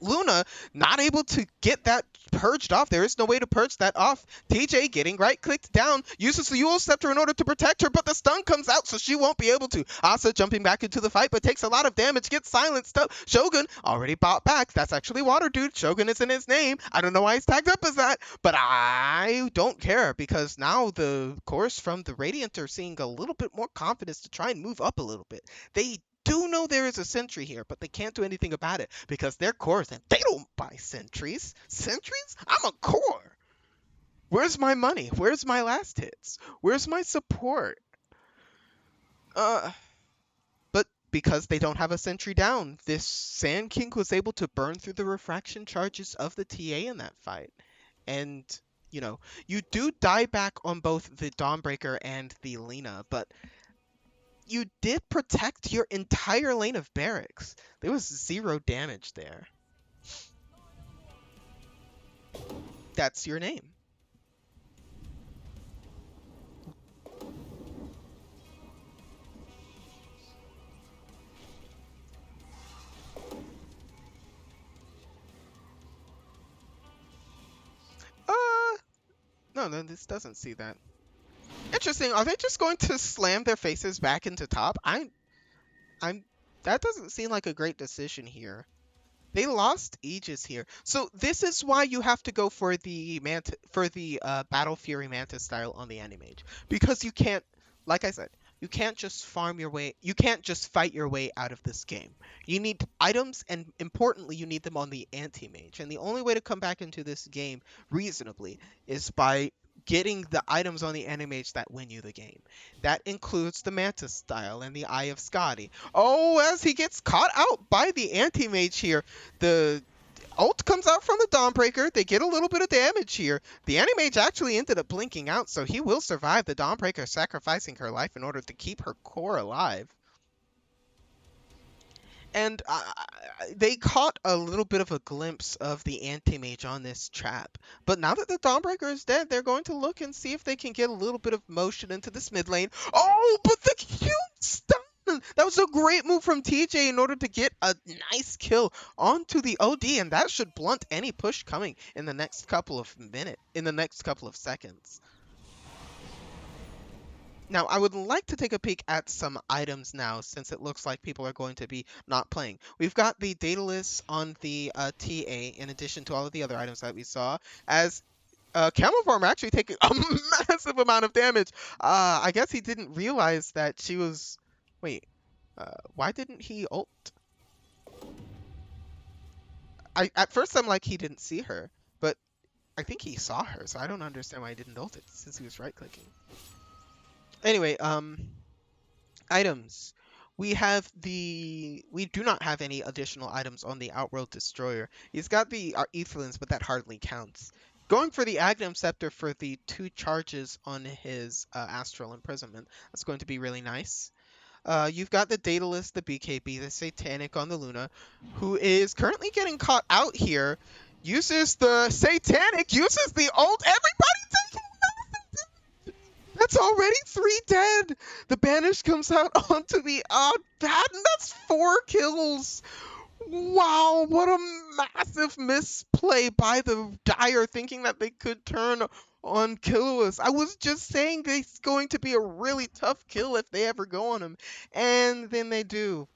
A: Luna, not able to get that purged off. There is no way to purge that off. TJ getting right clicked down, uses the Yule Scepter in order to protect her, but the stun comes out, so she won't be able to. Asa jumping back into the fight, but takes a lot of damage, gets silenced up. Shogun already bought back. That's actually Water Dude. Shogun is in his name. I don't know why he's tagged up as that, but I don't care because now the course from the Radiant are seeing a little bit more confidence to try and move up a little bit. They do know there is a sentry here, but they can't do anything about it because they're cores and they don't buy sentries. Sentries? I'm a core. Where's my money? Where's my last hits? Where's my support? Uh, but because they don't have a sentry down, this Sand King was able to burn through the refraction charges of the TA in that fight. And, you know, you do die back on both the Dawnbreaker and the Lina, but you did protect your entire lane of barracks. There was zero damage there. That's your name. Uh, no, no, this doesn't see that. Interesting. Are they just going to slam their faces back into top? I'm. That doesn't seem like a great decision here. They lost Aegis here. So this is why you have to go for the Battle Fury Mantis style on the Animage. Because you can't, like I said, you can't just you can't just fight your way out of this game. You need items, and importantly, you need them on the Anti-Mage. And the only way to come back into this game reasonably is by getting the items on the Animage that win you the game. That includes the Mantis style and the Eye of Skadi. Oh, as he gets caught out by the Anti-Mage here, the ult comes out from the Dawnbreaker. They get a little bit of damage here. The Animage actually ended up blinking out, so he will survive the Dawnbreaker, sacrificing her life in order to keep her core alive. And they caught a little bit of a glimpse of the Anti-Mage on this trap. But now that the Dawnbreaker is dead, they're going to look and see if they can get a little bit of motion into this mid lane. Oh, but the huge stun! That was a great move from TJ in order to get a nice kill onto the OD, and that should blunt any push coming in the next couple of seconds. Now, I would like to take a peek at some items now, since it looks like people are going to be not playing. We've got the Daedalus on the TA, in addition to all of the other items that we saw, as Camel Farmer actually taking a massive amount of damage. I guess he didn't realize that she was... Wait, why didn't he ult? At first I'm like, he didn't see her, but I think he saw her, so I don't understand why he didn't ult it, since he was right-clicking. Anyway, items. We do not have any additional items on the Outworld Destroyer. He's got the Aethelins, but that hardly counts. Going for the Aghanim Scepter for the 2 charges on his Astral Imprisonment. That's going to be really nice. You've got the Daedalus, the BKB, the Satanic on the Luna, who is currently getting caught out here. Uses the Satanic, uses the ult. Everybody that's already 3 dead. The Banish comes out onto the pad, and that's 4 kills. Wow, what a massive misplay by the Dire, thinking that they could turn on Killua. I was just saying it's going to be a really tough kill if they ever go on him, and then they do.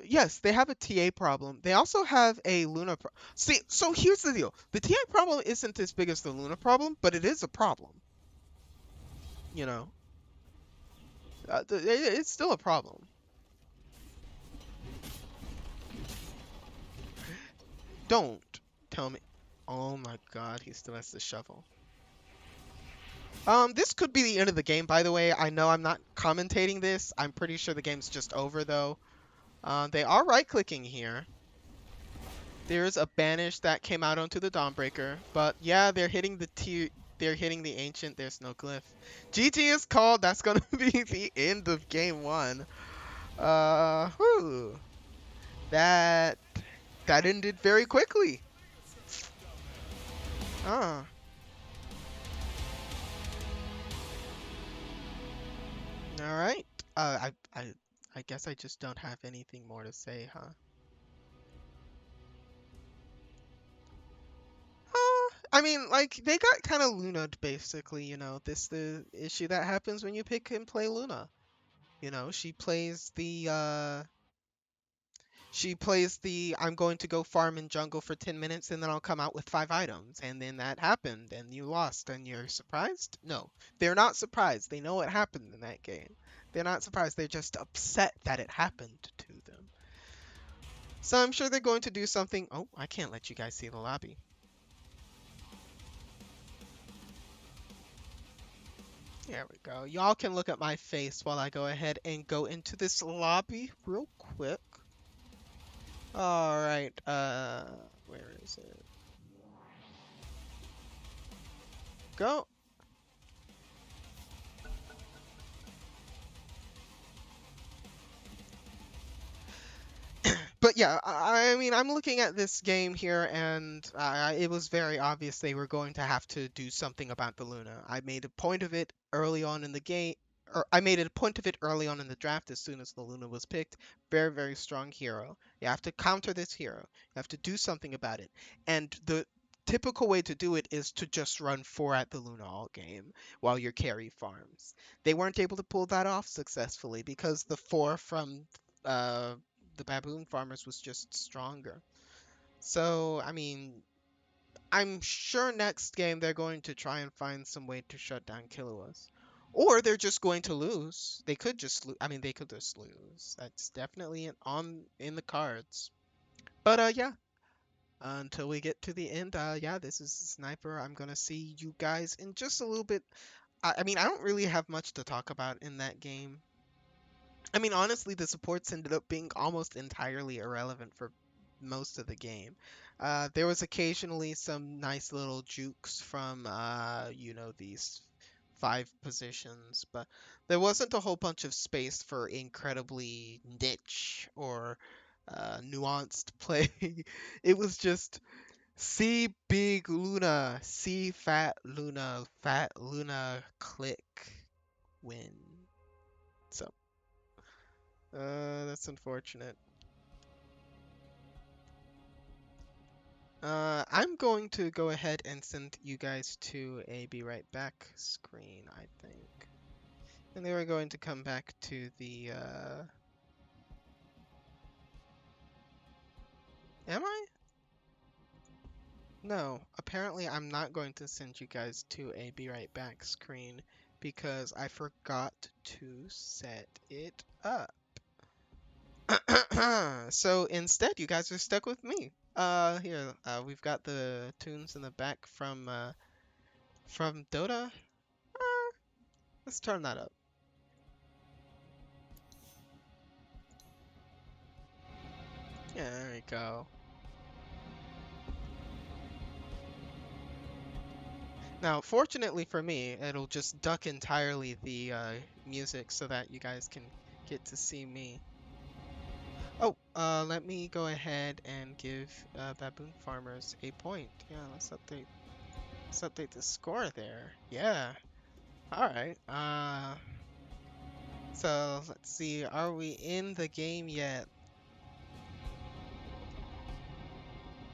A: Yes, they have a TA problem. They also have a Luna See, so here's the deal. The TA problem isn't as big as the Luna problem, but it is a problem. You know, it's still a problem. Don't tell me. Oh my god, he still has the shovel. This could be the end of the game, by the way. I know I'm not commentating this. I'm pretty sure the game's just over, though. They are right-clicking here. There's a banish that came out onto the Dawnbreaker, but yeah, they're hitting they're hitting the Ancient. There's no glyph. GG is called. That's gonna be the end of game 1. Whew. That ended very quickly. Ah. All right. I guess I just don't have anything more to say, huh? I mean, like, they got kind of Luna'd, basically, you know. The issue that happens when you pick and play Luna. You know, she plays the I'm going to go farm in jungle for 10 minutes and then I'll come out with 5 items. And then that happened and you lost and you're surprised? No, they're not surprised. They know what happened in that game. They're not surprised. They're just upset that it happened to them. So I'm sure they're going to do something. Oh, I can't let you guys see the lobby. There we go. Y'all can look at my face while I go ahead and go into this lobby real quick. All right. Where is it? Go. But yeah, I mean, I'm looking at this game here, and it was very obvious they were going to have to do something about the Luna. I made a point of it early on in the game, or I made a point of it early on in the draft as soon as the Luna was picked. Very, very strong hero. You have to counter this hero. You have to do something about it. And the typical way to do it is to just run 4 at the Luna all game while your carry farms. They weren't able to pull that off successfully because the 4 from uh, the Baboon farmers was just stronger. So, I mean, I'm sure next game they're going to try and find some way to shut down Killuas. Or they're just going to lose. They could just I mean, they could just lose. That's definitely in the cards. But yeah, until we get to the end, yeah, this is Sniper. I'm gonna see you guys in just a little bit. I mean, I don't really have much to talk about in that game. I mean, honestly, the supports ended up being almost entirely irrelevant for most of the game. There was occasionally some nice little jukes from, you know, these 5 positions, but there wasn't a whole bunch of space for incredibly niche or nuanced play. It was just see big Luna, see fat Luna, click, win. So. That's unfortunate. I'm going to go ahead and send you guys to a be right back screen, I think. And then we're going to come back to the, Am I? No, apparently I'm not going to send you guys to a be right back screen because I forgot to set it up. So instead, you guys are stuck with me. Here, we've got the tunes in the back from Dota. Let's turn that up. Yeah, there we go. Now, fortunately for me, it'll just duck entirely the music so that you guys can get to see me. Oh, let me go ahead and give Baboon Farmers a point. Yeah, let's update the score there. Yeah. All right. So let's see. Are we in the game yet?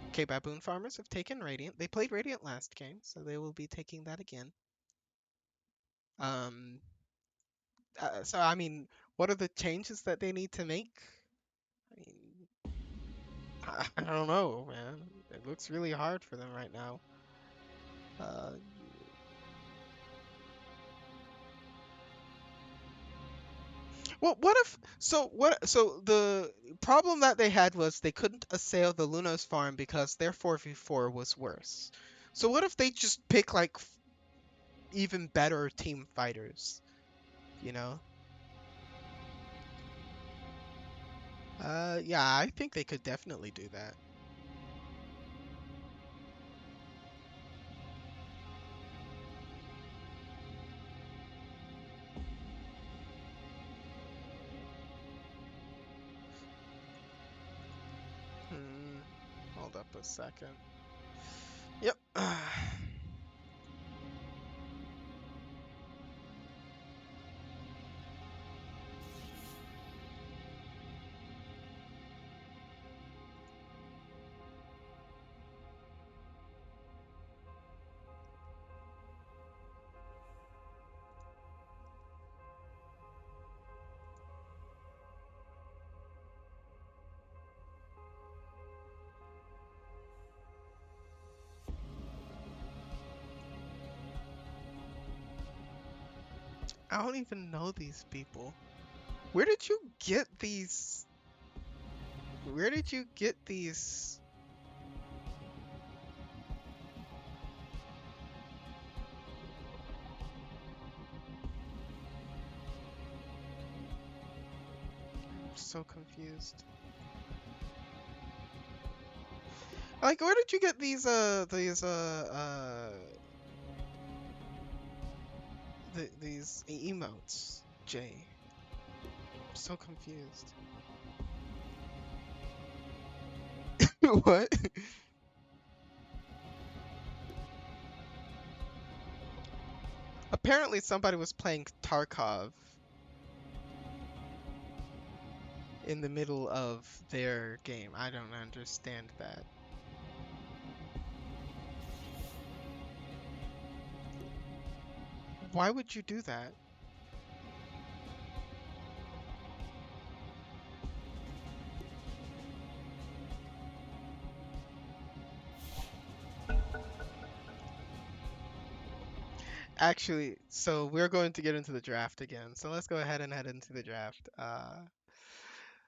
A: Okay, Baboon Farmers have taken Radiant. They played Radiant last game, so they will be taking that again. Um, so I mean, what are the changes that they need to make? I mean, I don't know, man. It looks really hard for them right now. Uh, well, what if so what so the problem that they had was they couldn't assail the Luna's farm because their 4v4 was worse. So what if they just pick like even better team fighters, you know? Yeah, I think they could definitely do that. Hmm, hold up a second. Yep. I don't even know these people. Where did you get these? Where did you get these? I'm so confused. Like, where did you get these emotes, Jay? I'm so confused. What? Apparently somebody was playing Tarkov in the middle of their game. I don't understand that. Why would you do that? Actually, so we're going to get into the draft again. So let's go ahead and head into the draft.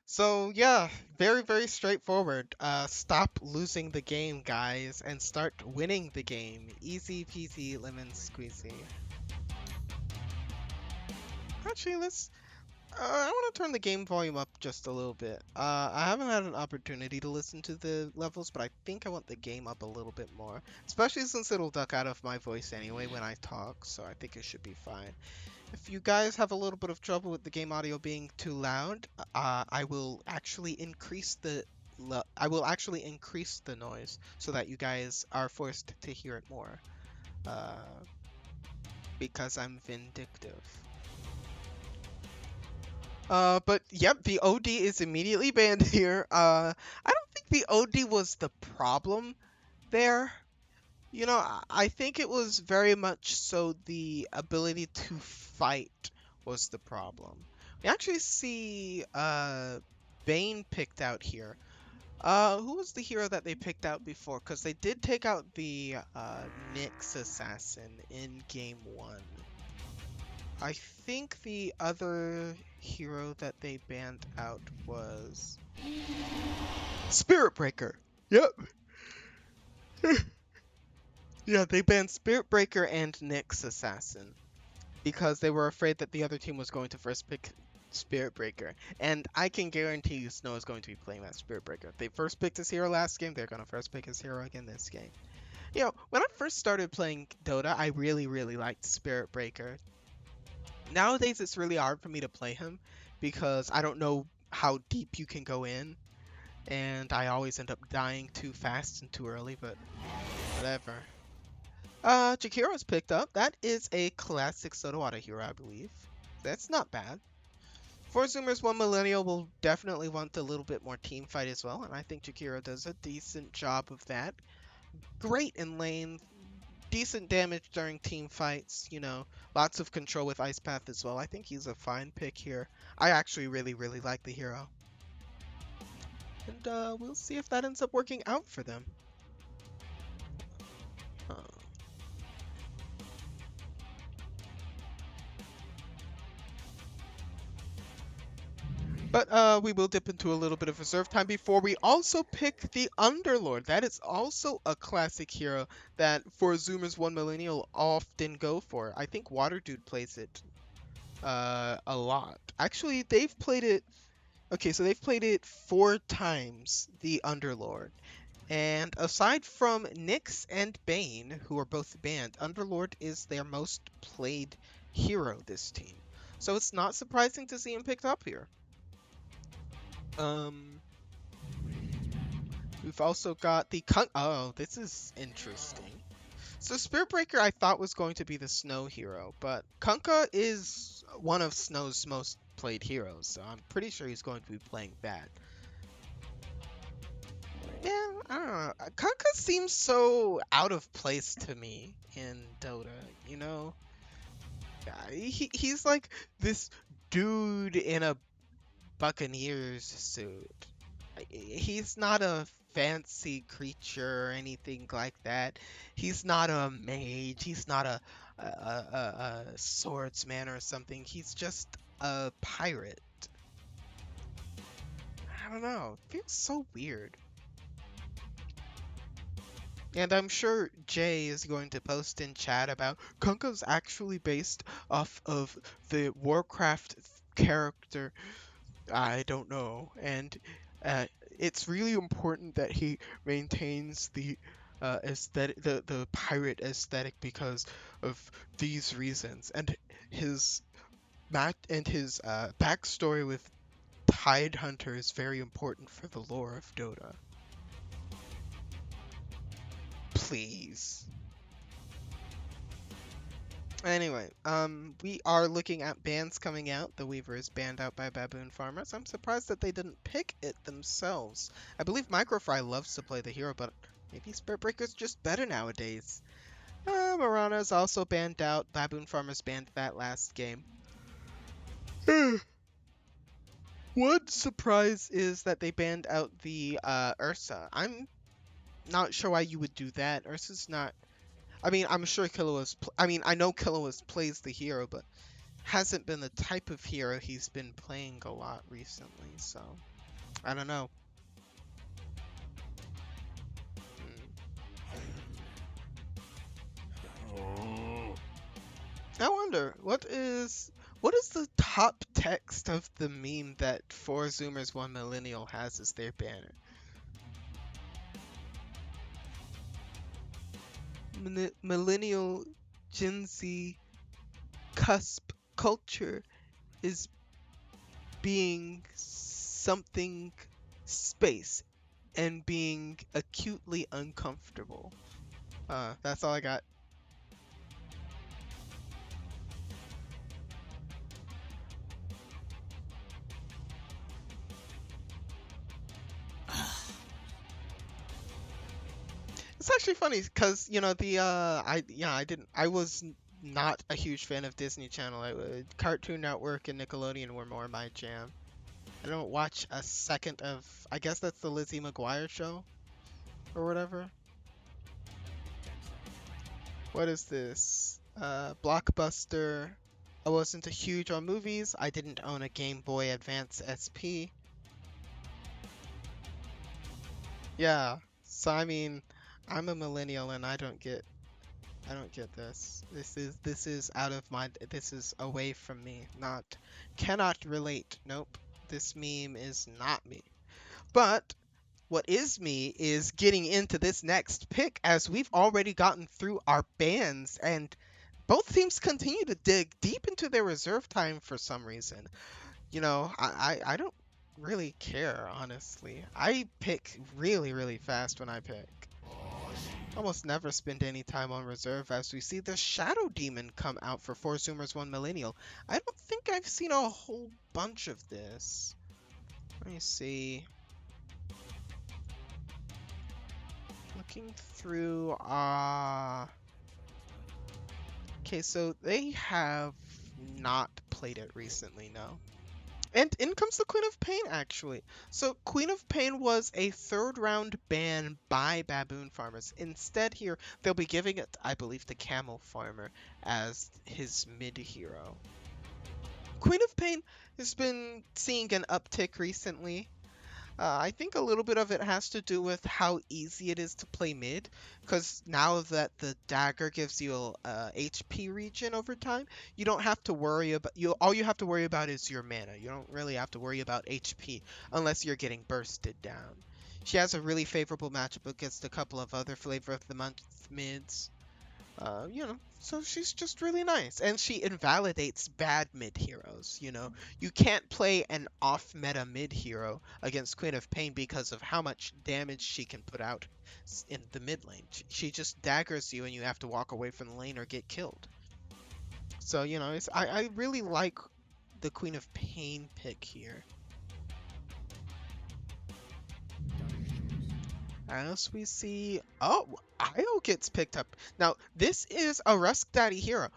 A: So yeah, very, very straightforward. Stop losing the game, guys, and start winning the game. Easy peasy lemon squeezy. Actually, I want to turn the game volume up just a little bit. I haven't had an opportunity to listen to the levels, but I think I want the game up a little bit more, especially since it'll duck out of my voice anyway when I talk, so I think it should be fine. If you guys have a little bit of trouble with the game audio being too loud, I will actually increase the noise so that you guys are forced to hear it more. Uh, because I'm vindictive. But yep, the OD is immediately banned here. I don't think the OD was the problem there. You know, I think it was very much so the ability to fight was the problem. We actually see Bane picked out here. Who was the hero that they picked out before? Because they did take out the Nyx assassin in game 1. I think the other hero that they banned out was Spirit Breaker. Yep. Yeah, they banned Spirit Breaker and Nyx Assassin because they were afraid that the other team was going to first pick Spirit Breaker. And I can guarantee you Snow is going to be playing that Spirit Breaker. If they first picked his hero last game, they're going to first pick his hero again this game. When I first started playing Dota, I really, really liked Spirit Breaker. Nowadays, it's really hard for me to play him because I don't know how deep you can go in, and I always end up dying too fast and too early, but whatever. Jakiro's picked up. That is a classic Sodawata hero, I believe. That's not bad. For Zoomers, one Millennial will definitely want a little bit more team fight as well, and I think Jakiro does a decent job of that. Great in lane, decent damage during team fights, lots of control with Ice Path as well. I think he's a fine pick here. I actually really, really like the hero. And we'll see if that ends up working out for them. Uh, But we will dip into a little bit of reserve time before we also pick the Underlord. That is also a classic hero that for Zoomers 1 Millennial often go for. I think Water Dude plays it a lot. Actually, they've played it. Okay, so they've played it 4 times, the Underlord. And aside from Nyx and Bane, who are both banned, Underlord is their most played hero this team. So it's not surprising to see him picked up here. Um, we've also got the Oh, this is interesting. So Spirit Breaker I thought was going to be the Snow hero, but Kunkka is one of Snow's most played heroes, so I'm pretty sure he's going to be playing that. Yeah, I don't know. Kunkka seems so out of place to me in Dota, you know? He's like this dude in a Buccaneers suit. He's not a fancy creature or anything like that. He's not a mage. He's not a swordsman or something. He's just a pirate. I don't know. It feels so weird. And I'm sure Jay is going to post in chat about Kunkka's actually based off of the Warcraft character. I don't know. And it's really important that he maintains the aesthetic, the pirate aesthetic because of these reasons. And his his backstory with Tide Hunter is very important for the lore of Dota. Please. Anyway, we are looking at bans coming out. The Weaver is banned out by Baboon Farmers. I'm surprised that they didn't pick it themselves. I believe Microfry loves to play the hero, but maybe Spirit Breaker's just better nowadays. Marana's also banned out. Baboon Farmers banned that last game. One surprise is that they banned out the Ursa. I'm not sure why you would do that. Ursa's not. I mean, I'm sure Killua's. I know Killua plays the hero, but hasn't been the type of hero he's been playing a lot recently. So I don't know. I wonder what is the top text of the meme that 4Zoomers 1 Millennial has as their banner? Millennial Gen Z cusp culture is being something space and being acutely uncomfortable. That's all I got. It's actually funny because I was not a huge fan of Disney Channel. Cartoon Network and Nickelodeon were more my jam. I don't watch a second of. I guess that's the Lizzie McGuire show or whatever. What is this? Blockbuster. I wasn't a huge on movies. I didn't own a Game Boy Advance SP. Yeah. So I mean, I'm a millennial and I don't get this. This is out of my this is away from me. Cannot relate. Nope. This meme is not me. But What is me is getting into this next pick as we've already gotten through our bans and both teams continue to dig deep into their reserve time for some reason. I don't really care, honestly. I pick really, really fast when I pick. Almost never spend any time on reserve as we see the Shadow Demon come out for 4 Zoomers 1 Millennial. I don't think I've seen a whole bunch of this. Let me see. Looking through, okay, so they have not played it recently, no. And in comes the Queen of Pain, actually. So Queen of Pain was a third round ban by Baboon farmers. Instead here, they'll be giving it, I believe, to Camel Farmer as his mid hero. Queen of Pain has been seeing an uptick recently. I think a little bit of it has to do with how easy it is to play mid, because now that the dagger gives you a HP regen over time, you don't have to worry about all you have to worry about is your mana. You don't really have to worry about HP unless you're getting bursted down. She has a really favorable matchup against a couple of other flavor of the month mids. So she's just really nice, and she invalidates bad mid heroes. You can't play an off meta mid hero against Queen of Pain because of how much damage she can put out in the mid lane. She just daggers you, and you have to walk away from the lane or get killed. So I really like the Queen of Pain pick here. As we see, oh, Io gets picked up. Now, this is a Rusk Daddy hero.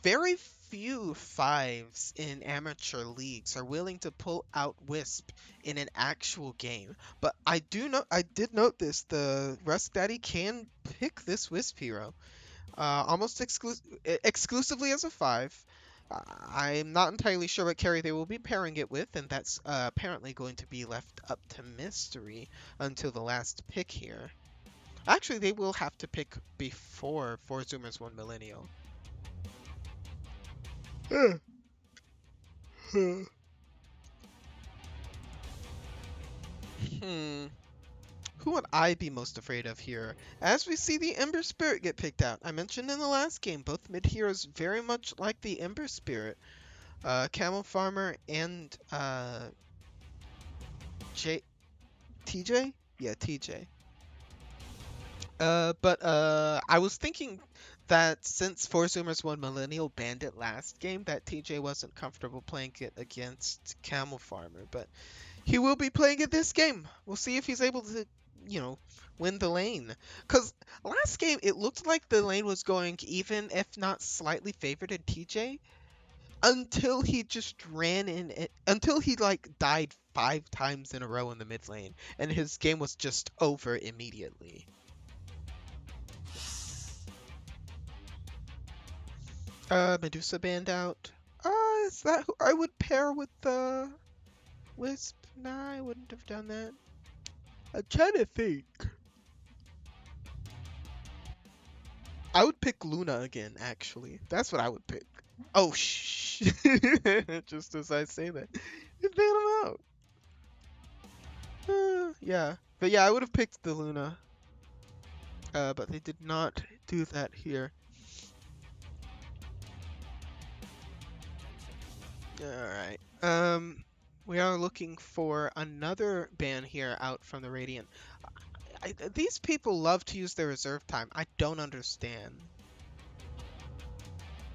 A: Very few fives in amateur leagues are willing to pull out Wisp in an actual game. But I did note this. The Rusk Daddy can pick this Wisp hero, almost exclusively as a 5. I'm not entirely sure what carry they will be pairing it with, and that's apparently going to be left up to mystery until the last pick here. Actually, they will have to pick before 4 Zoomers 1 Millennial. Hmm. Who would I be most afraid of here? As we see the Ember Spirit get picked out. I mentioned in the last game, both mid heroes very much like the Ember Spirit. Camel Farmer and TJ? Yeah, TJ. I was thinking that since 4 Zoomers 1 Millennial banned it last game, that TJ wasn't comfortable playing it against Camel Farmer, but he will be playing it this game. We'll see if he's able to, win the lane. Because last game, it looked like the lane was going even, if not slightly favored in TJ, until he just ran in it, until he, died 5 times in a row in the mid lane, and his game was just over immediately. Medusa banned out. Is that who I would pair with the Wisp? Nah, I wouldn't have done that. I'm trying to think. I would pick Luna again, actually. That's what I would pick. Oh, shh. Just as I say that. You ban him out. Yeah. But yeah, I would have picked the Luna. But they did not do that here. Alright. We are looking for another ban here out from the Radiant. These people love to use their reserve time. I don't understand.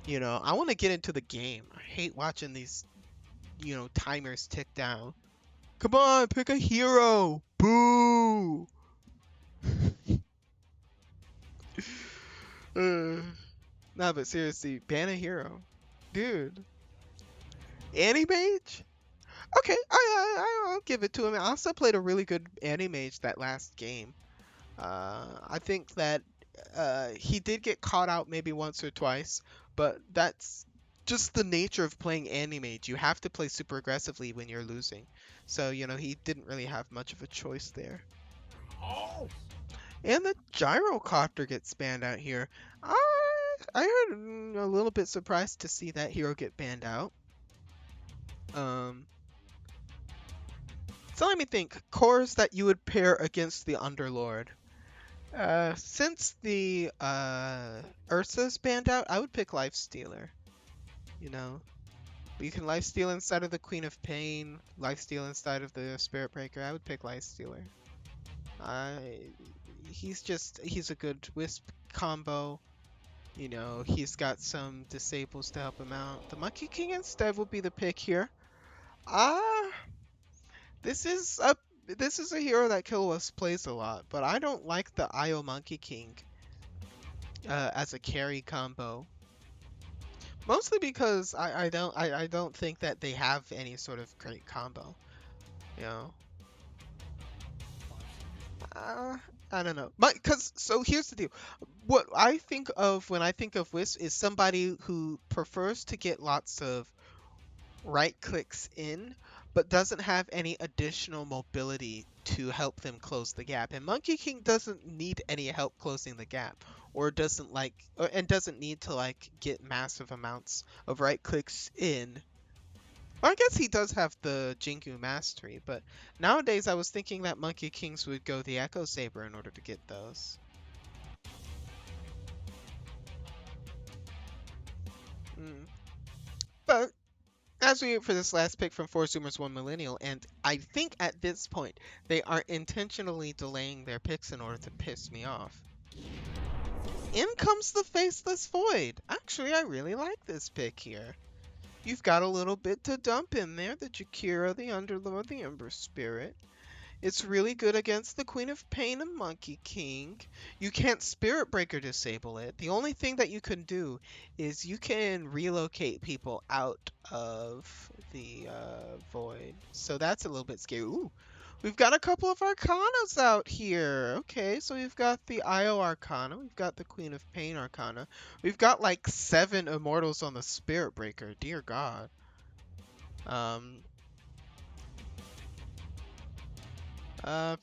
A: I want to get into the game. I hate watching these, timers tick down. Come on, pick a hero. Boo. Nah, but seriously, ban a hero. Dude. Anti-mage? Okay, I'll give it to him. I also played a really good anti-mage that last game. I think that he did get caught out maybe once or twice, but that's just the nature of playing anti-mage. You have to play super aggressively when you're losing. So, he didn't really have much of a choice there.
B: Oh.
A: And the gyrocopter gets banned out here. I heard a little bit surprised to see that hero get banned out. So let me think. Cores that you would pair against the Underlord. Since the Ursa's banned out, I would pick Lifestealer. You know, you can Lifesteal inside of the Queen of Pain, Lifesteal inside of the Spirit Breaker. I would pick Lifestealer. He's a good Wisp combo. You know, he's got some disables to help him out. The Monkey King instead will be the pick here. Ah, this is a this is a hero that Killwas plays a lot, but I don't like the IO Monkey King as a carry combo. Mostly because I don't think that they have any sort of great combo. You know, uh, I don't know. But so here's the deal. What I think of when I think of Wisp is somebody who prefers to get lots of right clicks in, but doesn't have any additional mobility to help them close the gap. And Monkey King doesn't need any help closing the gap, or doesn't and doesn't need to like get massive amounts of right clicks in. Well, I guess he does have the Jingu Mastery, but nowadays I was thinking that Monkey Kings would go the Echo Saber in order to get those. But as we wait for this last pick from 4 Zoomers 1 Millennial, and I think at this point they are intentionally delaying their picks in order to piss me off. In comes the Faceless Void. Actually, I really like this pick here. You've got a little bit to dump in there. The Jakira, the Underlord, the Ember Spirit. It's really good against the Queen of Pain and Monkey King. You can't Spirit Breaker disable it. The only thing that you can do is you can relocate people out of the void. So that's a little bit scary. Ooh, we've got a couple of Arcanas out here. Okay, so we've got the IO Arcana. We've got the Queen of Pain Arcana. We've got like 7 Immortals on the Spirit Breaker. Dear God.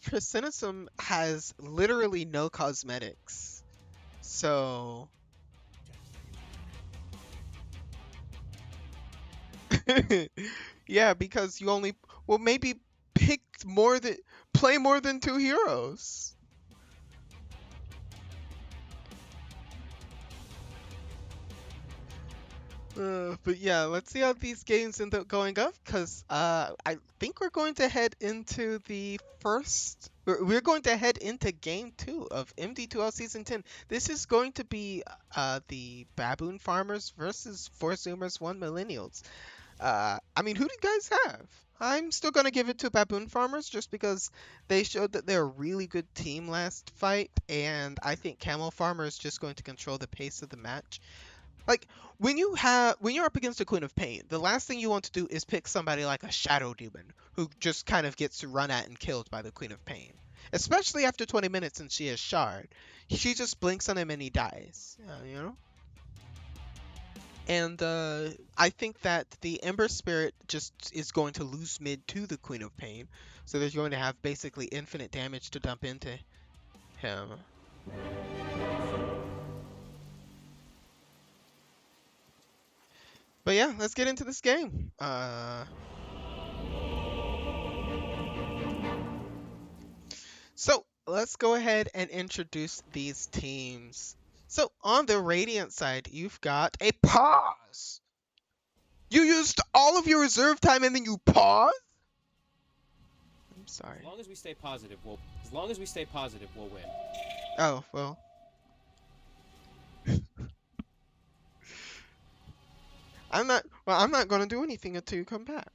A: Precinism has literally no cosmetics. So yeah, because you only maybe pick play more than 2 heroes. But yeah, let's see how these games end up going up, because I think we're going to head into the first. We're going to head into game 2 of MD2L Season 10. This is going to be the Baboon Farmers versus 4 Zoomers 1 Millennials. I mean, who do you guys have? I'm still going to give it to Baboon Farmers just because they showed that they're a really good team last fight, and I think Camel Farmer is just going to control the pace of the match. Like when you're up against a Queen of Pain, the last thing you want to do is pick somebody like a Shadow Demon who just kind of gets run at and killed by the Queen of Pain. Especially after 20 minutes and she has Shard. She just blinks on him and he dies. You know? And I think that the Ember Spirit just is going to lose mid to the Queen of Pain. So they're going to have basically infinite damage to dump into him. But yeah, let's get into this game. So let's go ahead and introduce these teams. So on the Radiant side, you've got a pause. You used all of your reserve time and then you pause? I'm sorry.
C: As long as we stay positive, we'll win.
A: Oh, well. I'm not going to do anything until you come back.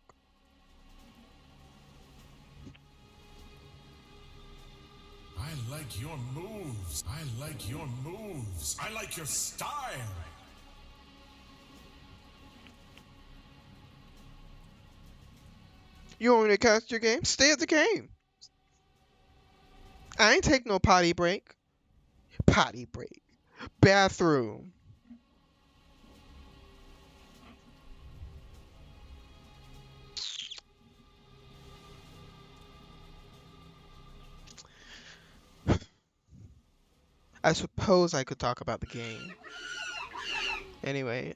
B: I like your moves. I like your moves. I like your style.
A: You want me to cast your game? Stay at the game. I ain't take no potty break. Potty break. Bathroom. I suppose I could talk about the game. Anyway,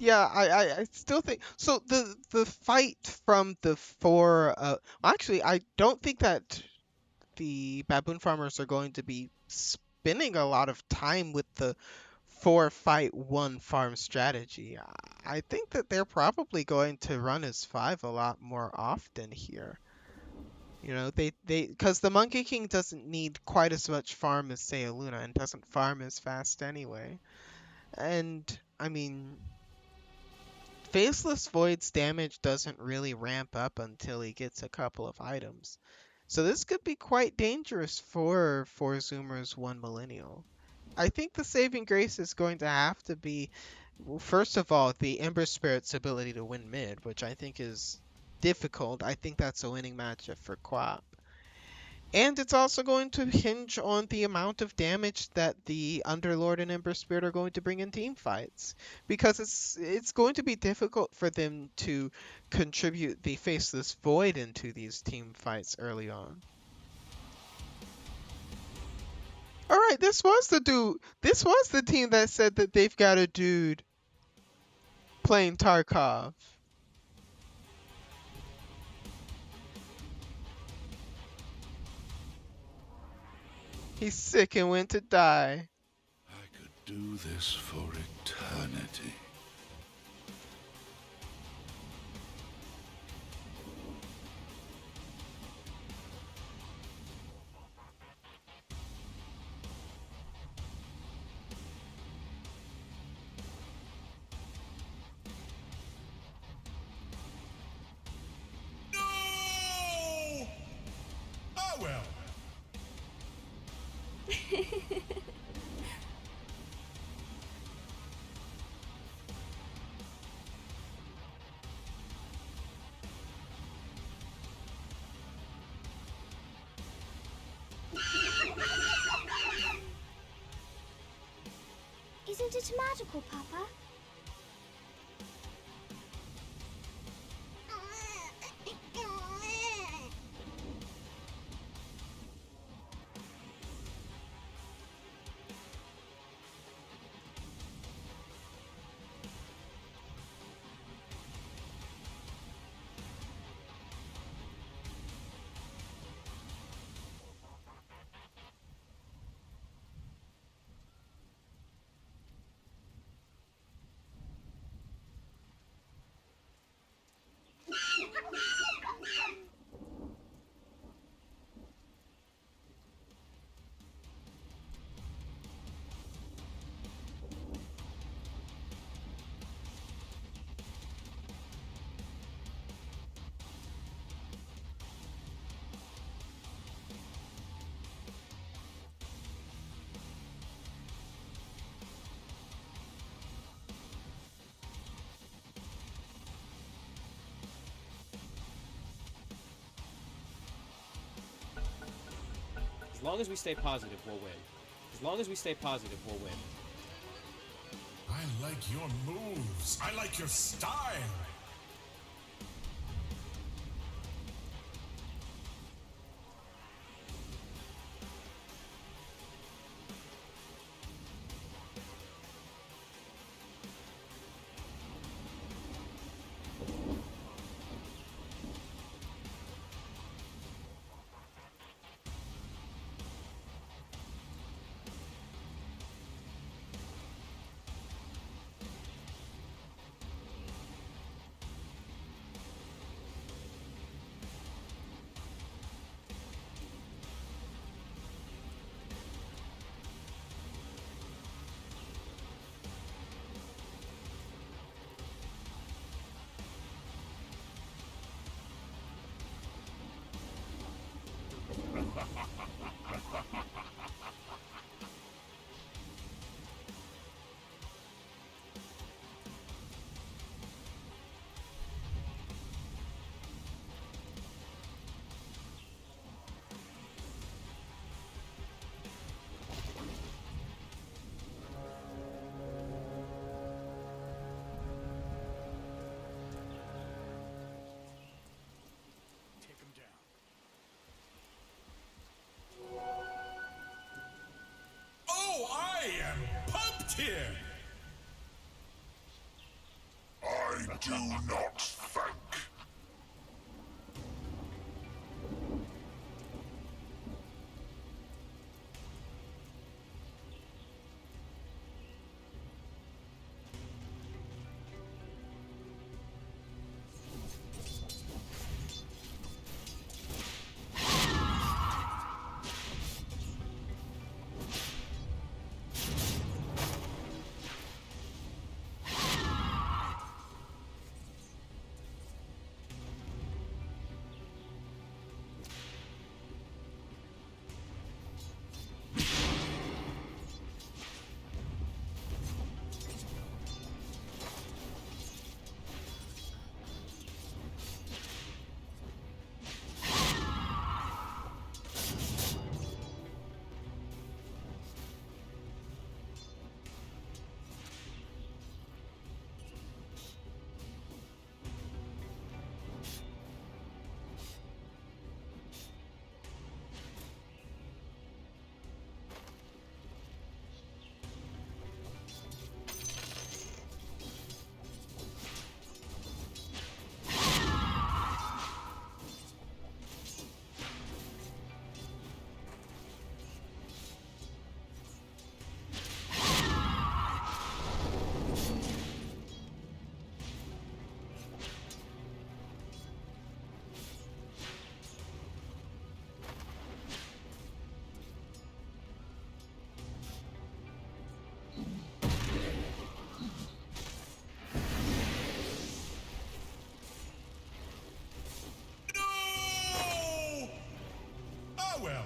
A: Yeah, I still think so. The fight from the four. Actually, I don't think that the baboon farmers are going to be spending a lot of time with the four fight one farm strategy. I think that they're probably going to run as five a lot more often here. You know, because the Monkey King doesn't need quite as much farm as say a Luna and doesn't farm as fast anyway. And I mean, Faceless Void's damage doesn't really ramp up until he gets a couple of items. So this could be quite dangerous for Zoomer's one Millennial. I think the saving grace is going to have to be, well, first of all, the Ember Spirit's ability to win mid, which I think is difficult. I think that's a winning matchup for Quap. And it's also going to hinge on the amount of damage that the Underlord and Ember Spirit are going to bring in team fights. Because it's going to be difficult for them to contribute the Faceless Void into these team fights early on. Alright, this was the team that said that they've got a dude playing Tarkov. He's sick and went to die.
B: I could do this for eternity. No! Oh well.
D: Isn't it magical, Papa?
C: As long as we stay positive, we'll win. As long as we stay positive, we'll win.
B: I like your moves. I like your style. Take him down. Oh, I am pumped here! Do not thank. No! Oh well.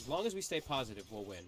C: As long as we stay positive, we'll win.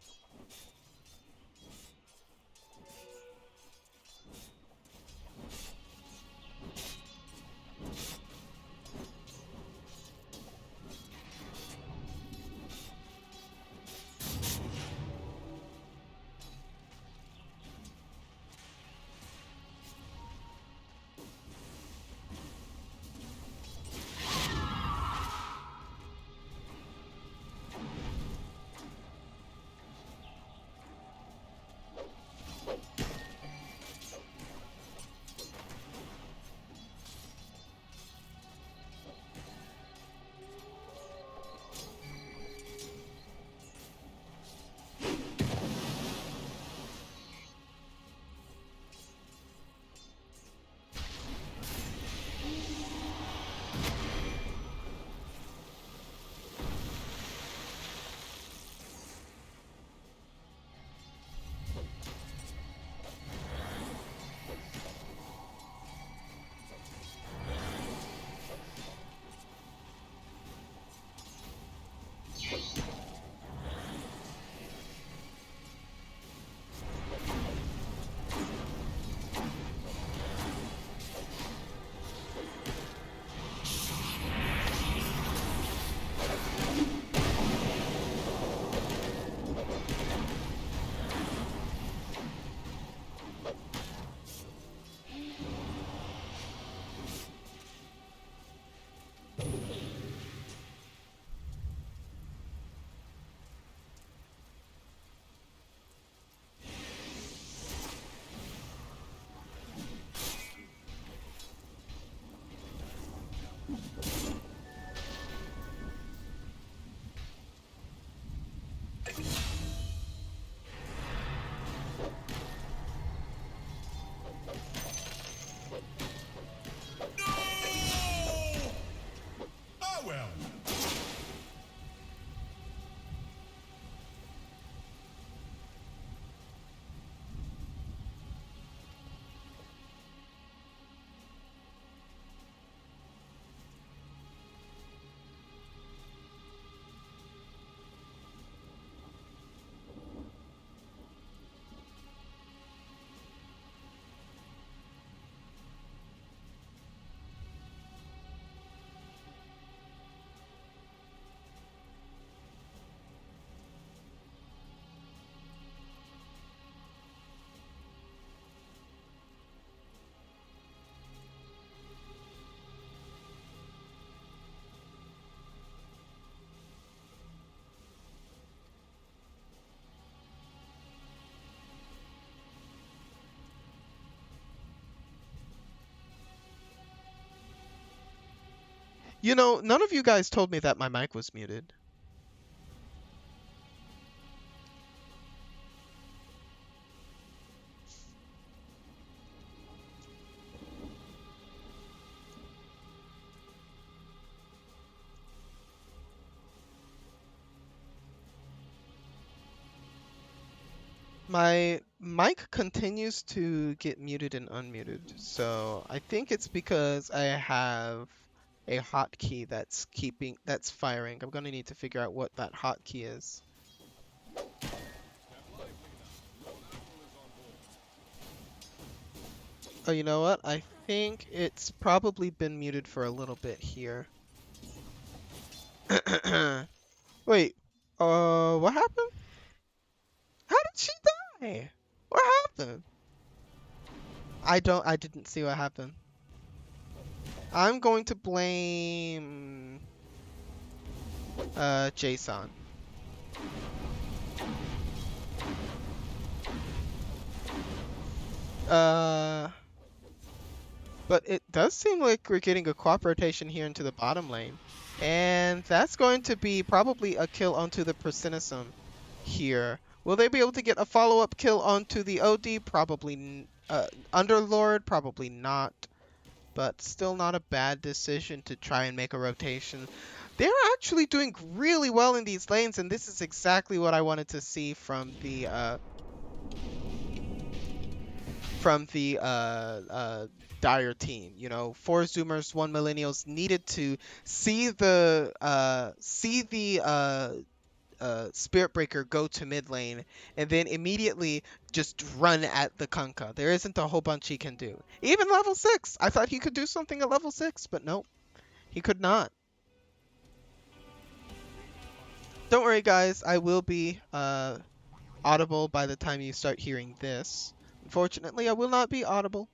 A: You know, none of you guys told me that my mic was muted. My mic continues to get muted and unmuted, so I think it's because I have a hotkey that's firing. I'm gonna need to figure out what that hotkey is. Oh, you know what? I think it's probably been muted for a little bit here. Wait, what happened? How did she die? What happened? I didn't see what happened. I'm going to blame Jason. But it does seem like we're getting a co-op rotation here into the bottom lane. And that's going to be probably a kill onto the Persinism here. Will they be able to get a follow-up kill onto the OD? Probably. Underlord? Probably not. But still not a bad decision to try and make a rotation. They're actually doing really well in these lanes, and this is exactly what I wanted to see from the Dire team. You know, 4 Zoomers, 1 Millennials needed to see the Spirit Breaker go to mid lane, and then immediately just run at the Kunkka. There isn't a whole bunch he can do. Even level 6! I thought he could do something at level 6, but nope. He could not. Don't worry, guys. I will be audible by the time you start hearing this. Unfortunately, I will not be audible.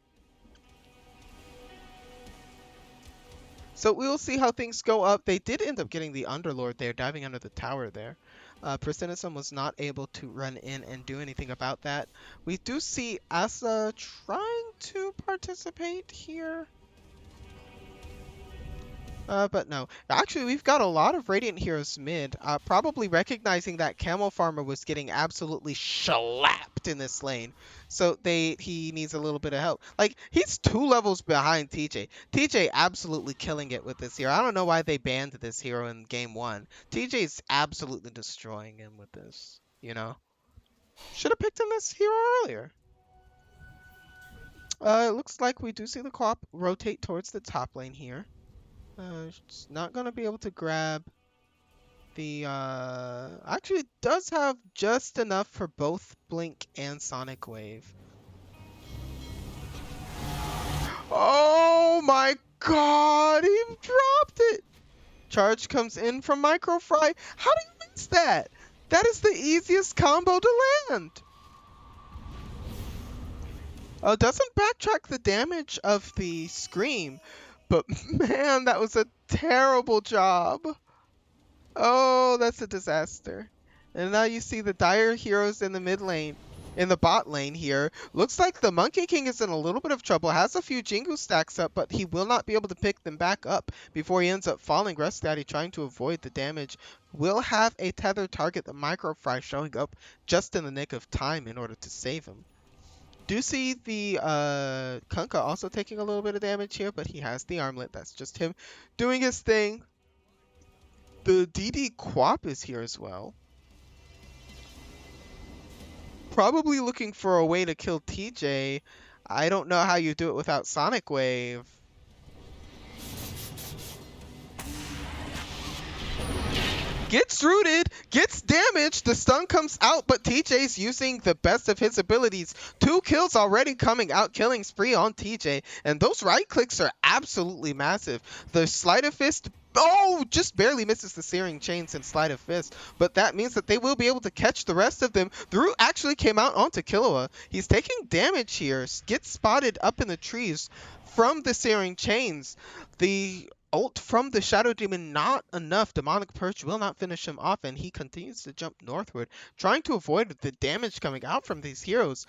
A: So we will see how things go up. They did end up getting the Underlord there, diving under the tower there. Persinism was not able to run in and do anything about that. We do see Asa trying to participate here. But no. Actually, we've got a lot of Radiant Heroes mid, probably recognizing that Camel Farmer was getting absolutely shellapped in this lane. So he needs a little bit of help. Like, he's 2 levels behind TJ. TJ absolutely killing it with this hero. I don't know why they banned this hero in game 1. TJ's absolutely destroying him with this, you know? Should have picked him this hero earlier. It looks like we do see the co-op rotate towards the top lane here. It's not gonna be able to grab the actually it does have just enough for both Blink and Sonic Wave. Oh my god, he dropped it! Charge comes in from Microfry. How do you miss that? That is the easiest combo to land. Doesn't backtrack the damage of the Scream, but man, that was a terrible job. Oh, that's a disaster. And now you see the Dire heroes in the mid lane, in the bot lane here. Looks like the Monkey King is in a little bit of trouble. Has a few Jingu stacks up, but he will not be able to pick them back up before he ends up falling. Rust Daddy trying to avoid the damage. Will have a tethered target, the Microfry, showing up just in the nick of time in order to save him. Do see the Kunkka also taking a little bit of damage here, but he has the armlet. That's just him doing his thing. The DD Quap is here as well. Probably looking for a way to kill TJ. I don't know how you do it without Sonic Wave. Gets rooted, gets damaged, the stun comes out, but TJ's using the best of his abilities. 2 kills already coming out, killing spree on TJ, and those right clicks are absolutely massive. The Sleight of Fist, just barely misses the Searing Chains and Sleight of Fist, but that means that they will be able to catch the rest of them. The root actually came out onto Killua. He's taking damage here, gets spotted up in the trees from the Searing Chains. The ult from the Shadow Demon, not enough. Demonic Purge will not finish him off, and he continues to jump northward, trying to avoid the damage coming out from these heroes.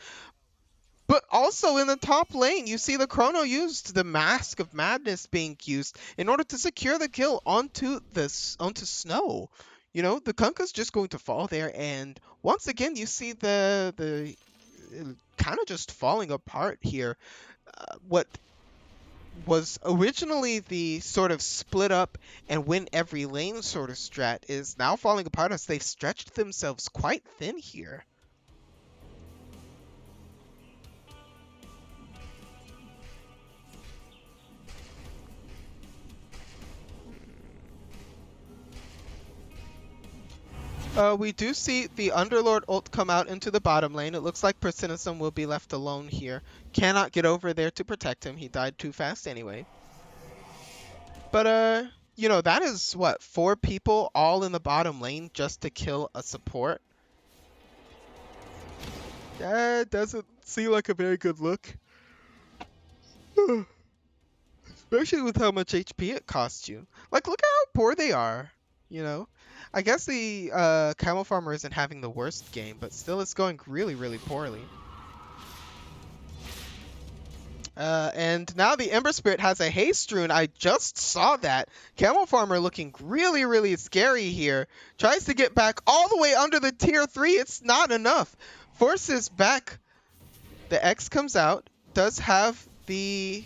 A: But also in the top lane, you see the Chrono used the Mask of Madness being used in order to secure the kill onto Snow. You know, the Kunkka's just going to fall there, and once again, you see the kind of just falling apart here. What was originally the sort of split up and win every lane sort of strat is now falling apart as they've stretched themselves quite thin here. We do see the Underlord ult come out into the bottom lane. It looks like Persinism will be left alone here. Cannot get over there to protect him. He died too fast anyway. But, you know, that is, what, 4 people all in the bottom lane just to kill a support? That doesn't seem like a very good look. Especially with how much HP it costs you. Like, look at how poor they are, you know? I guess the Camel Farmer isn't having the worst game, but still it's going really, really poorly. And now the Ember Spirit has a Haste Rune. I just saw that. Camel Farmer looking really, really scary here. Tries to get back all the way under the tier 3. It's not enough. Forces back. The X comes out. Does have the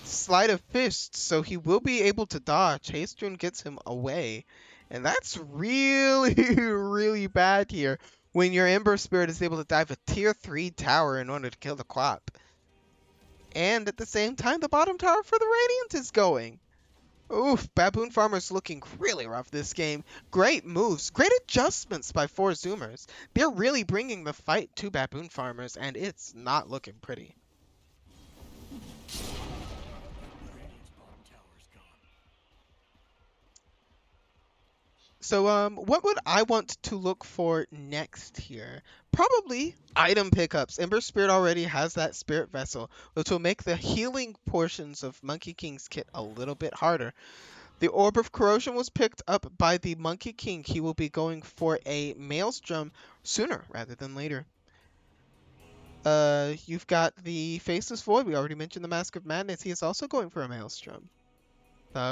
A: Sleight of Fist, so he will be able to dodge. Haste Rune gets him away. And that's really, really bad here when your Ember Spirit is able to dive a tier 3 tower in order to kill the Quap. And at the same time, the bottom tower for the Radiant is going. Oof, Baboon Farmer's looking really rough this game. Great moves, great adjustments by 4 Zoomers. They're really bringing the fight to Baboon Farmers, and it's not looking pretty. So, what would I want to look for next here? Probably item pickups. Ember Spirit already has that Spirit Vessel, which will make the healing portions of Monkey King's kit a little bit harder. The Orb of Corrosion was picked up by the Monkey King. He will be going for a Maelstrom sooner rather than later. You've got the Faceless Void. We already mentioned the Mask of Madness. He is also going for a Maelstrom.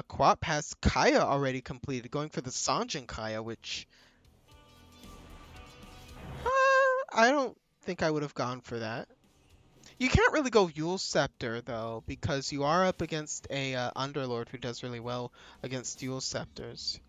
A: Quap has Kaya already completed, going for the Sanjin Kaya, which I don't think I would have gone for that. You can't really go Yule Scepter, though, because you are up against a Underlord who does really well against Yule Scepters.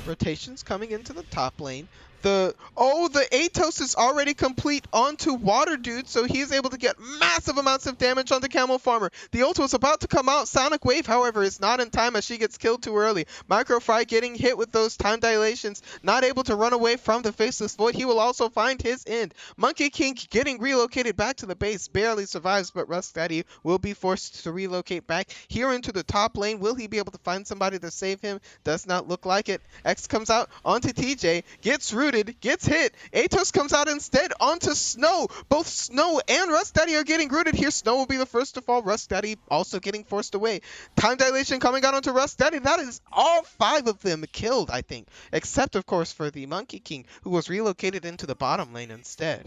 A: Rotations coming into the top lane. The Atos is already complete onto Water Dude, so he's able to get massive amounts of damage onto Camel Farmer. The ult was about to come out. Sonic Wave, however, is not in time as she gets killed too early. Microfry getting hit with those time dilations, not able to run away from the Faceless Void. He will also find his end. Monkey King getting relocated back to the base, barely survives, but Rust Daddy will be forced to relocate back here into the top lane. Will he be able to find somebody to save him? Does not look like it. X comes out onto TJ, gets rooted, gets hit. Atos comes out instead onto Snow. Both Snow and Rust Daddy are getting rooted here. Snow will be the first to fall. Rust Daddy also getting forced away. Time dilation coming out onto Rust Daddy. That is all 5 of them killed, I think. Except, of course, for the Monkey King, who was relocated into the bottom lane instead.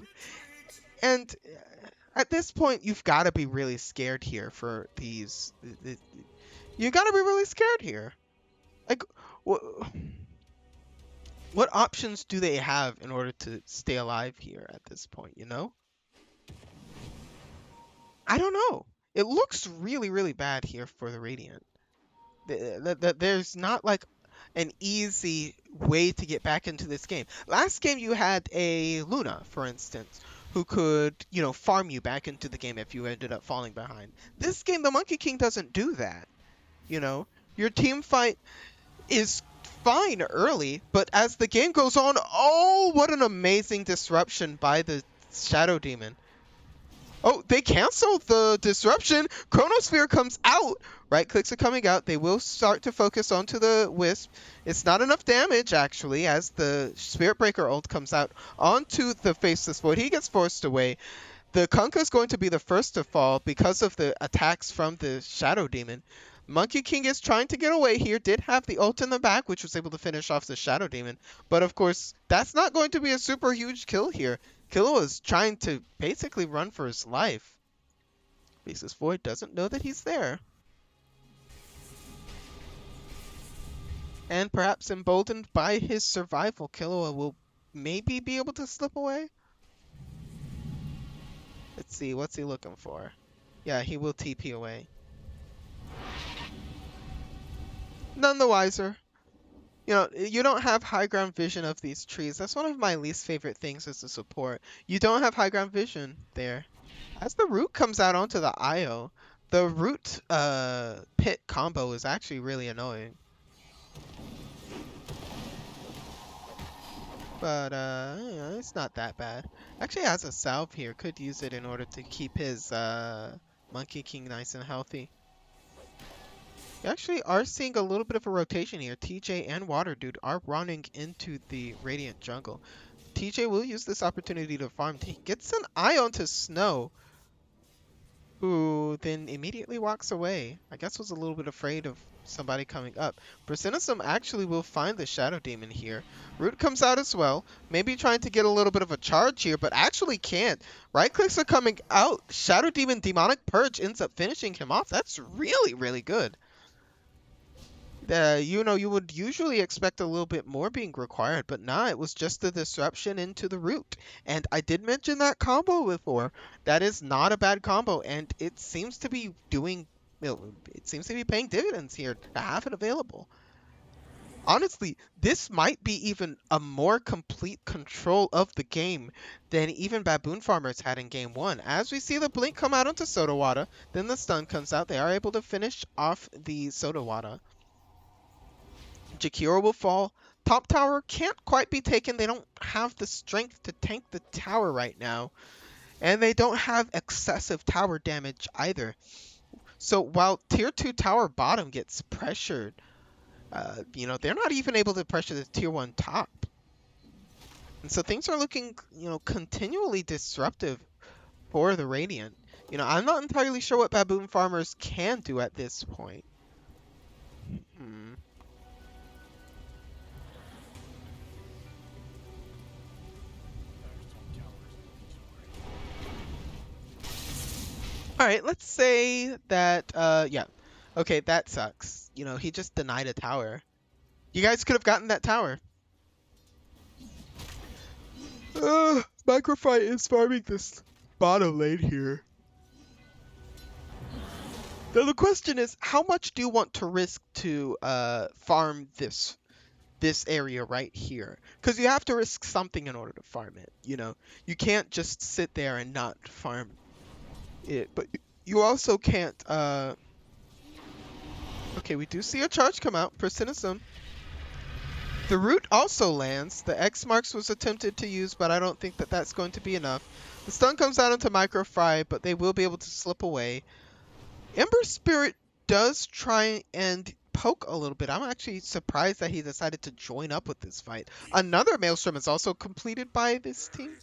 A: And at this point, you've got to be really scared here for these. You got to be really scared here. Like, what options do they have in order to stay alive here at this point, you know? I don't know. It looks really, really bad here for the Radiant. There's not like an easy way to get back into this game. Last game you had a Luna, for instance, who could, you know, farm you back into the game if you ended up falling behind. This game, the Monkey King doesn't do that. You know, your team fight is fine early, but as the game goes on, oh, what an amazing disruption by the Shadow Demon. Oh, they cancel the disruption. Chronosphere comes out. Right clicks are coming out. They will start to focus onto the Wisp. It's not enough damage, actually, as the Spirit Breaker ult comes out onto the Faceless Void. He gets forced away. The Kunkka is going to be the first to fall because of the attacks from the Shadow Demon. Monkey King is trying to get away here, did have the ult in the back, which was able to finish off the Shadow Demon. But of course, that's not going to be a super huge kill here. Killua is trying to basically run for his life. Faceless Void doesn't know that he's there. And perhaps emboldened by his survival, Killua will maybe be able to slip away. Let's see, what's he looking for? Yeah, he will TP away. None the wiser. You know, you don't have high ground vision of these trees. That's one of my least favorite things as a support. You don't have high ground vision there. As the root comes out onto the IO, the root pit combo is actually really annoying. But yeah, it's not that bad. Actually has a salve here. Could use it in order to keep his Monkey King nice and healthy. You actually are seeing a little bit of a rotation here. TJ and Water Dude are running into the Radiant jungle. TJ will use this opportunity to farm. He gets an eye onto Snow, who then immediately walks away. I guess was a little bit afraid of somebody coming up. Brasinism actually will find the Shadow Demon here. Root comes out as well, maybe trying to get a little bit of a charge here, but actually can't. Right clicks are coming out. Shadow Demon Demonic Purge ends up finishing him off. That's really, really good. You know, you would usually expect a little bit more being required, but nah, it was just the disruption into the root. And I did mention that combo before. That is not a bad combo, and it seems to be doing, you know, it seems to be paying dividends here to have it available. Honestly, this might be even a more complete control of the game than even Baboon Farmers had in game 1. As we see the blink come out onto Sodawata, then the stun comes out. They are able to finish off the Sodawata. Jakiro will fall. Top tower can't quite be taken. They don't have the strength to tank the tower right now. And they don't have excessive tower damage either. So while tier 2 tower bottom gets pressured, you know, they're not even able to pressure the tier 1 top. And so things are looking, you know, continually disruptive for the Radiant. You know, I'm not entirely sure what Baboon Farmers can do at this point. Alright, let's say that, yeah. Okay, that sucks. You know, he just denied a tower. You guys could have gotten that tower. Microfight is farming this bottom lane here. Now the question is, how much do you want to risk to farm this area right here? Because you have to risk something in order to farm it, you know? You can't just sit there and not farm it, but you also can't, okay, we do see a charge come out, Persinism. The root also lands. The X marks was attempted to use, but I don't think that that's going to be enough. The stun comes out into Microfry, but they will be able to slip away. Ember Spirit does try and poke a little bit. I'm actually surprised that he decided to join up with this fight. Another Maelstrom is also completed by this team.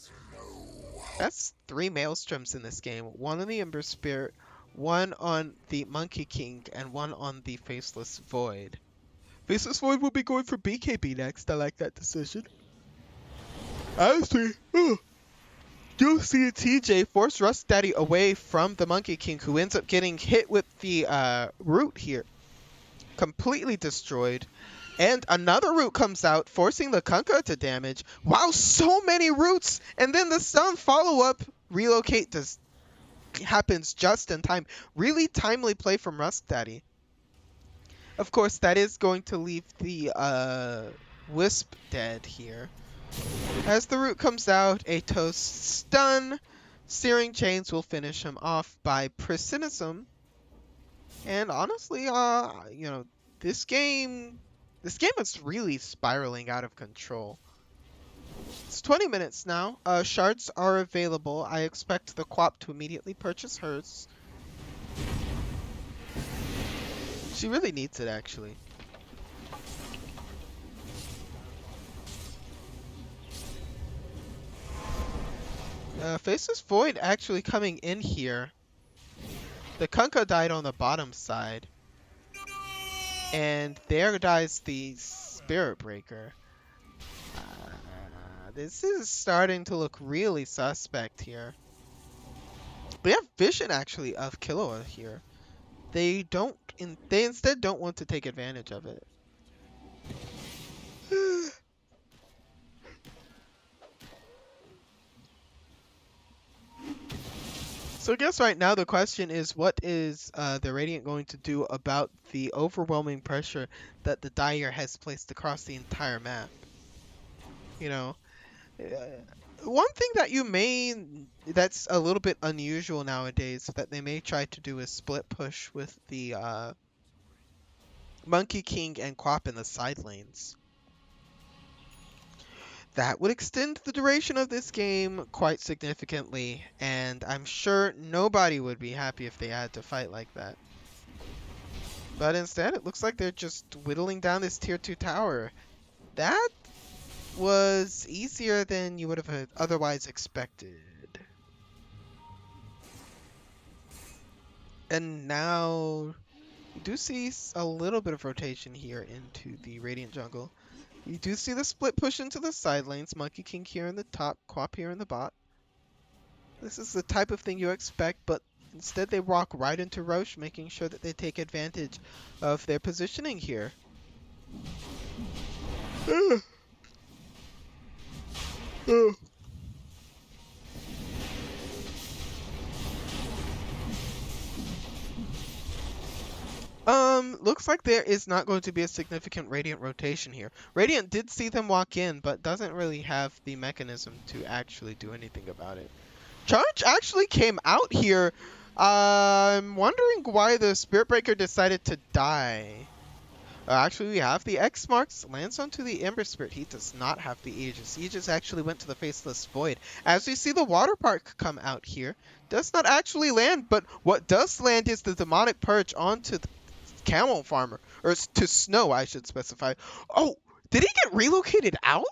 A: That's 3 Maelstroms in this game. 1 on the Ember Spirit, 1 on the Monkey King, and 1 on the Faceless Void. Faceless Void will be going for BKB next. I like that decision. Honestly, you'll see TJ force Rust Daddy away from the Monkey King, who ends up getting hit with the root here. Completely destroyed. And another root comes out, forcing the Kunkka to damage. Wow, so many roots! And then the stun follow-up relocate happens just in time. Really timely play from Rust Daddy. Of course, that is going to leave the Wisp dead here. As the root comes out, a toast stun. Searing Chains will finish him off by Precinism. And honestly, you know, this game is really spiraling out of control. It's 20 minutes now. Shards are available. I expect the Quap to immediately purchase hers. She really needs it, actually. Faceless Void actually coming in here. The Kunkka died on the bottom side. And there dies the Spirit Breaker. This is starting to look really suspect here. They have vision actually of Killua here. They instead don't want to take advantage of it. So I guess right now the question is, what is the Radiant going to do about the overwhelming pressure that the Dire has placed across the entire map? You know, one thing that's a little bit unusual nowadays that they may try to do is split push with the Monkey King and Quap in the side lanes. That would extend the duration of this game quite significantly, and I'm sure nobody would be happy if they had to fight like that. But instead, it looks like they're just whittling down this tier 2 tower. That was easier than you would have otherwise expected. And now, you do see a little bit of rotation here into the Radiant jungle. You do see the split push into the side lanes. Monkey King here in the top, Quap here in the bot. This is the type of thing you expect, but instead they walk right into Roche, making sure that they take advantage of their positioning here. Looks like there is not going to be a significant Radiant rotation here. Radiant did see them walk in, but doesn't really have the mechanism to actually do anything about it. Charge actually came out here. I'm wondering why the Spirit Breaker decided to die. Actually, we have the X marks, lands onto the Ember Spirit. He does not have the Aegis. Aegis actually went to the Faceless Void. As we see the Water Park come out here, does not actually land, but what does land is the Demonic Purge onto the Camel Farmer, or to Snow, I should specify. Oh, did he get relocated out?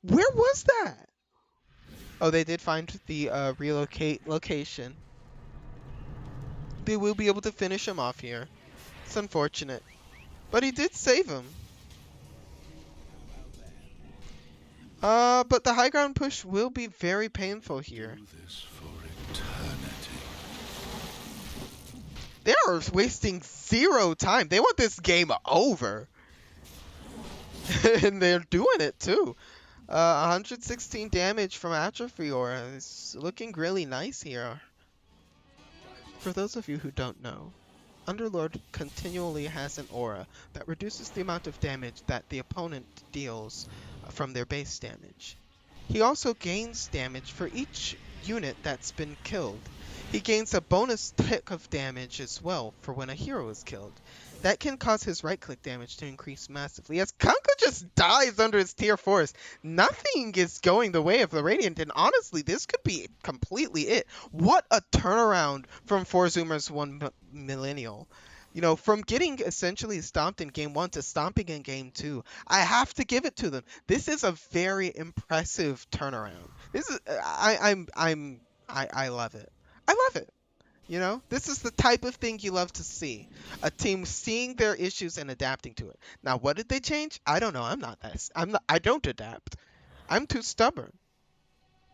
A: Where was that? Oh, they did find the relocate location. They will be able to finish him off here. It's unfortunate. But he did save him. But the high ground push will be very painful here. They are wasting 0 time. They want this game over. And they're doing it too. 116 damage from Atrophy Aura is looking really nice here. For those of you who don't know, Underlord continually has an aura that reduces the amount of damage that the opponent deals from their base damage. He also gains damage for each unit that's been killed. He gains a bonus tick of damage as well for when a hero is killed. That can cause his right-click damage to increase massively. As Kanka just dies under his tier 4s, nothing is going the way of the Radiant, and honestly, this could be completely it. What a turnaround from 4Zoomers 1 Millenial. You know, from getting essentially stomped in game 1 to stomping in game 2, I have to give it to them. This is a very impressive turnaround. This is I love it. I love it. You know, this is the type of thing you love to see. A team seeing their issues and adapting to it. Now, what did they change? I don't know. I don't adapt. I'm too stubborn.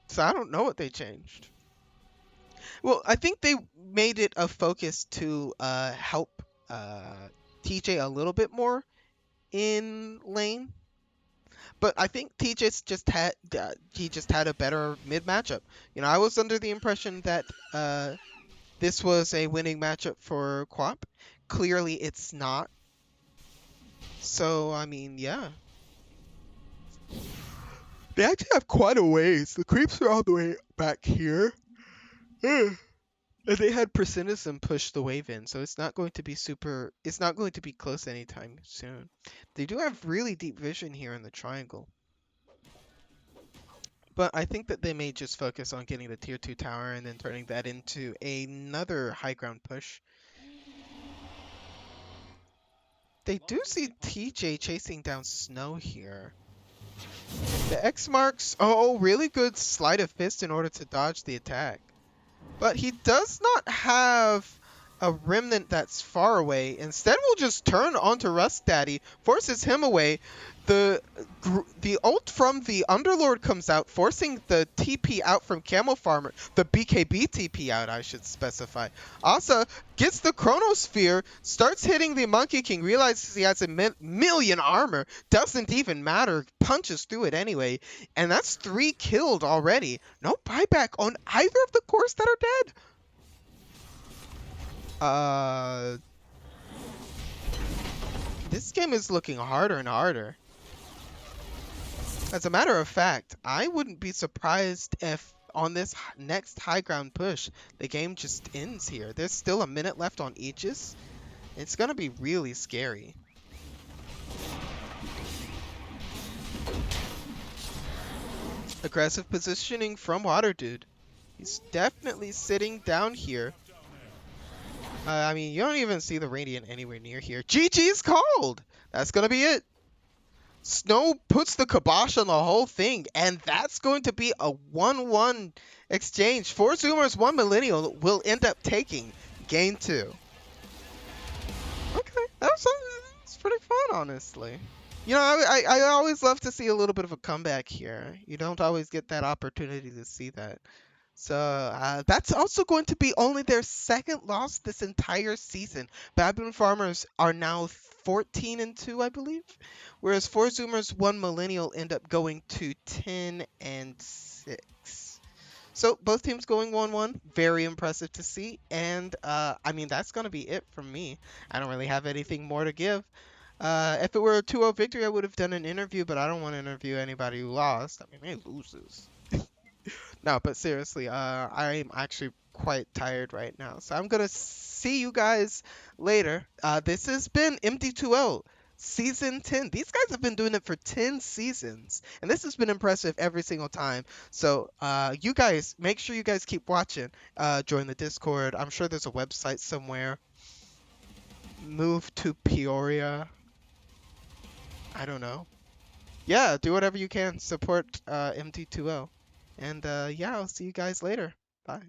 A: So I don't know what they changed. Well, I think they made it a focus to help TJ a little bit more in lane. But I think TJ's just had a better mid matchup. You know, I was under the impression that this was a winning matchup for Quap. Clearly, it's not. So, I mean, yeah. They actually have quite a ways. The creeps are all the way back here. And they had Precinism push the wave in, so it's not going to be close anytime soon. They do have really deep vision here in the triangle. But I think that they may just focus on getting the tier 2 tower and then turning that into another high ground push. They do see TJ chasing down Snow here. The X marks, really good sleight of fist in order to dodge the attack. But he does not have a remnant that's far away. Instead, we'll just turn onto Rusk Daddy, forces him away. The ult from the Underlord comes out, forcing the TP out from Camel Farmer. The BKB TP out, I should specify. Asa gets the Chronosphere, starts hitting the Monkey King, realizes he has a million armor, doesn't even matter, punches through it anyway, and that's 3 killed already. No buyback on either of the cores that are dead. This game is looking harder and harder. As a matter of fact, I wouldn't be surprised if on this next high ground push, the game just ends here. There's still a minute left on Aegis. It's gonna be really scary. Aggressive positioning from Water Dude. He's definitely sitting down here. I mean, you don't even see the Radiant anywhere near here. GG's called! That's gonna be it. Snow puts the kibosh on the whole thing, and that's going to be a 1-1 exchange. 4 Zoomers, 1 Millennial will end up taking game 2. Okay, that's pretty fun, honestly. You know, I always love to see a little bit of a comeback here. You don't always get that opportunity to see that. So that's also going to be only their 2nd loss this entire season. Baboon Farmers are now 14-2, I believe, whereas 4 Zoomers, 1 Millennial end up going to 10-6. So both teams going 1-1, very impressive to see. And I mean, that's going to be it from me. I don't really have anything more to give. If it were a 2-0 victory, I would have done an interview, but I don't want to interview anybody who lost. I mean, they loses. No, but seriously, I'm actually quite tired right now. So I'm going to see you guys later. This has been MD2L Season 10. These guys have been doing it for 10 seasons. And this has been impressive every single time. So you guys, make sure you guys keep watching. Join the Discord. I'm sure there's a website somewhere. Move to Peoria. I don't know. Yeah, do whatever you can. Support MD2L. And yeah, I'll see you guys later. Bye.